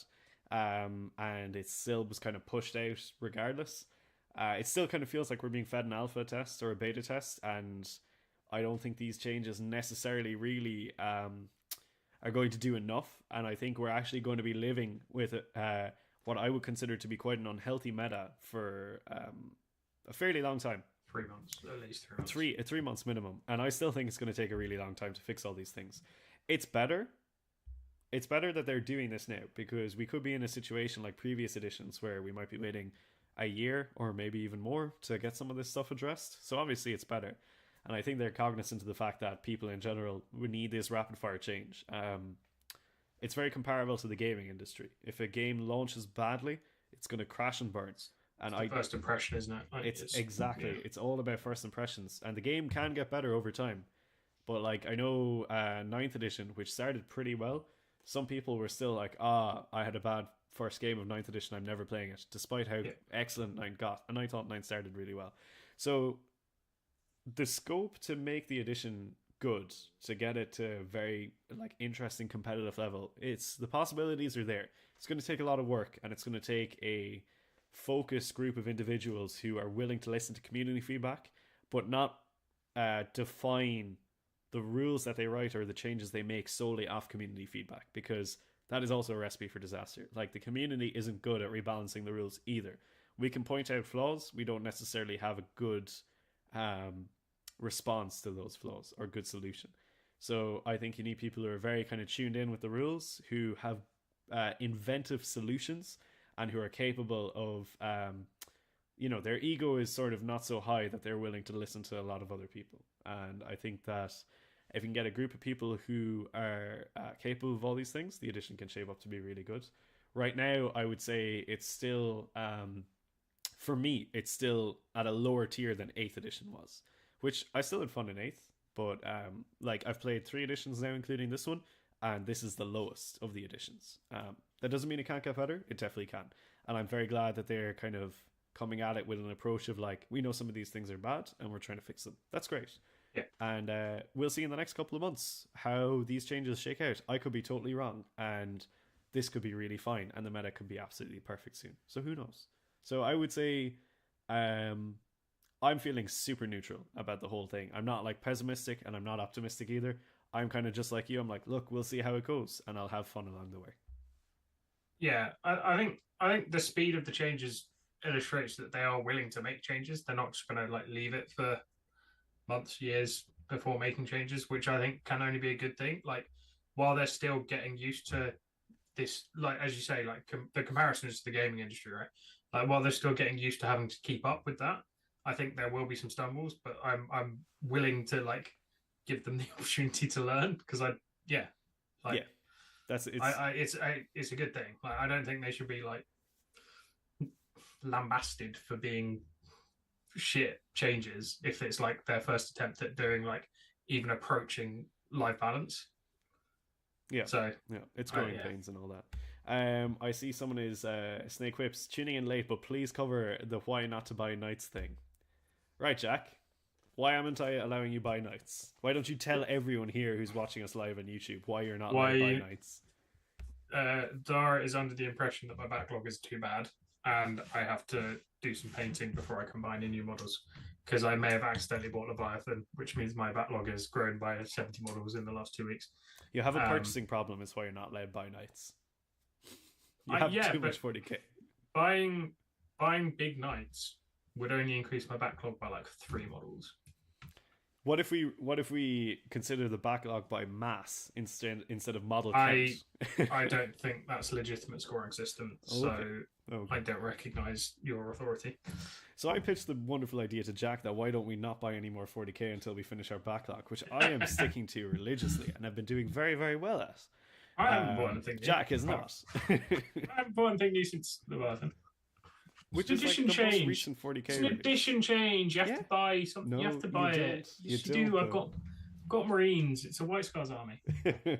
and it still was kind of pushed out regardless. It still kind of feels like we're being fed an alpha test or a beta test, and I don't think these changes necessarily really are going to do enough. And I think we're actually going to be living with what I would consider to be quite an unhealthy meta for a fairly long time. 3 months, at least 3 months. 3 months minimum, and I still think it's going to take a really long time to fix all these things. It's better. It's better that they're doing this now, because we could be in a situation like previous editions where we might be waiting a year or maybe even more to get some of this stuff addressed. So obviously it's better, and I think they're cognizant of the fact that people in general would need this rapid fire change. It's very comparable to the gaming industry. If a game launches badly, it's going to crash and burn. And it's the first impression, isn't it? Like, it's exactly. Yeah. It's all about first impressions, and the game can get better over time. But like I know, 9th edition, which started pretty well, some people were still like, I had a bad first game of 9th edition, I'm never playing it, despite how excellent 9 got. And I thought 9 started really well. So the scope to make the edition good, to get it to a very like interesting competitive level, the possibilities are there. It's going to take a lot of work, and it's going to take a focused group of individuals who are willing to listen to community feedback, but not define the rules that they write or the changes they make solely off community feedback, because that is also a recipe for disaster. Like, the community isn't good at rebalancing the rules either. We can point out flaws, we don't necessarily have a good response to those flaws or good solution. So I think you need people who are very kind of tuned in with the rules, who have inventive solutions, and who are capable of, their ego is sort of not so high that they're willing to listen to a lot of other people. And I think that if you can get a group of people who are capable of all these things, the edition can shape up to be really good. Right now, I would say it's still, for me, it's still at a lower tier than 8th edition was, which I still had fun in 8th, but I've played 3 editions now, including this one, and this is the lowest of the editions. That doesn't mean it can't get better. It definitely can. And I'm very glad that they're kind of coming at it with an approach of like, we know some of these things are bad and we're trying to fix them. That's great. Yeah. And we'll see in the next couple of months how these changes shake out. I could be totally wrong, and this could be really fine, and the meta could be absolutely perfect soon. So who knows? So I would say I'm feeling super neutral about the whole thing. I'm not like pessimistic, and I'm not optimistic either. I'm kind of just like you. I'm like, look, we'll see how it goes, and I'll have fun along the way. Yeah, I think the speed of the changes illustrates that they are willing to make changes. They're not just going to like leave it for months, years before making changes, which I think can only be a good thing. Like, while they're still getting used to this, like as you say, like the comparison is to the gaming industry, right? Like, while they're still getting used to having to keep up with that, I think there will be some stumbles, but I'm willing to like give them the opportunity to learn, because it's a good thing. Like, I don't think they should be like lambasted for being shit changes if it's like their first attempt at doing like even approaching life balance. Yeah. So yeah, it's growing pains and all that. I see someone is Snake Whips tuning in late, but please cover the why not to buy Knights thing. Right, Jack. Why haven't I allowing you buy Knights? Why don't you tell everyone here who's watching us live on YouTube why you're not allowed to buy Knights? Dara is under the impression that my backlog is too bad, and I have to do some painting before I combine in new models, because I may have accidentally bought Leviathan, which means my backlog has grown by 70 models in the last 2 weeks. You have a purchasing problem, is why you're not allowed to buy Knights. You have too much 40k. Buying big Knights would only increase my backlog by like 3 models. What if we consider the backlog by mass instead of model count? I don't think that's a legitimate scoring system, so I don't recognise your authority. So I pitched the wonderful idea to Jack that why don't we not buy any more 40k until we finish our backlog, which I am sticking to religiously and have been doing very, very well at. I haven't bought anything new. Jack is not. I haven't bought anything new since Leviathan. Which is like the most recent 40k. It's an edition change. You have to buy something. You have to buy it. Yes, you do. I've got Marines. It's a White Scars army. And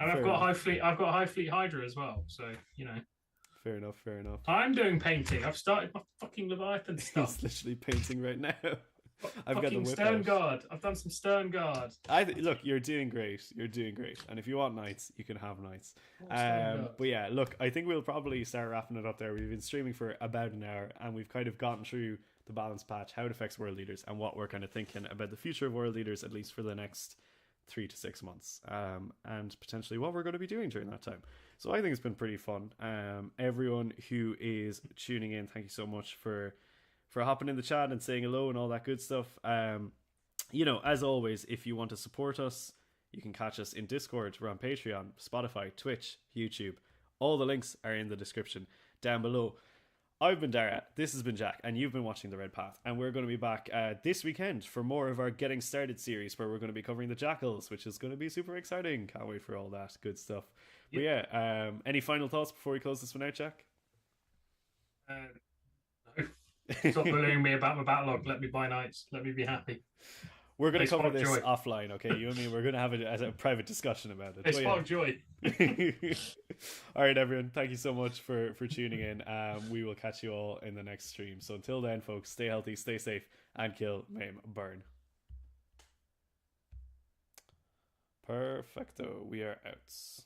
I've got High Fleet Hydra as well. So, you know. Fair enough. I'm doing painting. I've started my fucking Leviathan stuff. He's literally painting right now. I've got the Fucking whip stern out. guard. I've done some stern guard. Look, you're doing great. You're doing great. And if you want knights, you can have knights. Oh, stern guard. But yeah, look, I think we'll probably start wrapping it up there. We've been streaming for about an hour, and we've kind of gotten through the balance patch, how it affects world leaders, and what we're kind of thinking about the future of world leaders, at least for the next 3 to 6 months, and potentially what we're going to be doing during that time. So I think it's been pretty fun. Everyone who is tuning in, thank you so much for hopping in the chat and saying hello and all that good stuff. As always, if you want to support us, you can catch us in Discord. We're on Patreon, Spotify, Twitch, YouTube. All the links are in the description down below. I've been Dara, this has been Jack, and you've been watching The Red Path, and we're going to be back this weekend for more of our Getting Started series, where we're going to be covering the Jackals, which is going to be super exciting. Can't wait for all that good stuff. Yep. But yeah, any final thoughts before we close this one out, Jack? No. Stop bullying me about my backlog. Let me buy knights. Let me be happy. We're going to cover this offline, okay? You and me, we're going to have a private discussion about it. It's spark joy. All right, everyone. Thank you so much for tuning in. We will catch you all in the next stream. So until then, folks, stay healthy, stay safe, and kill, maim, burn. Perfecto. We are out.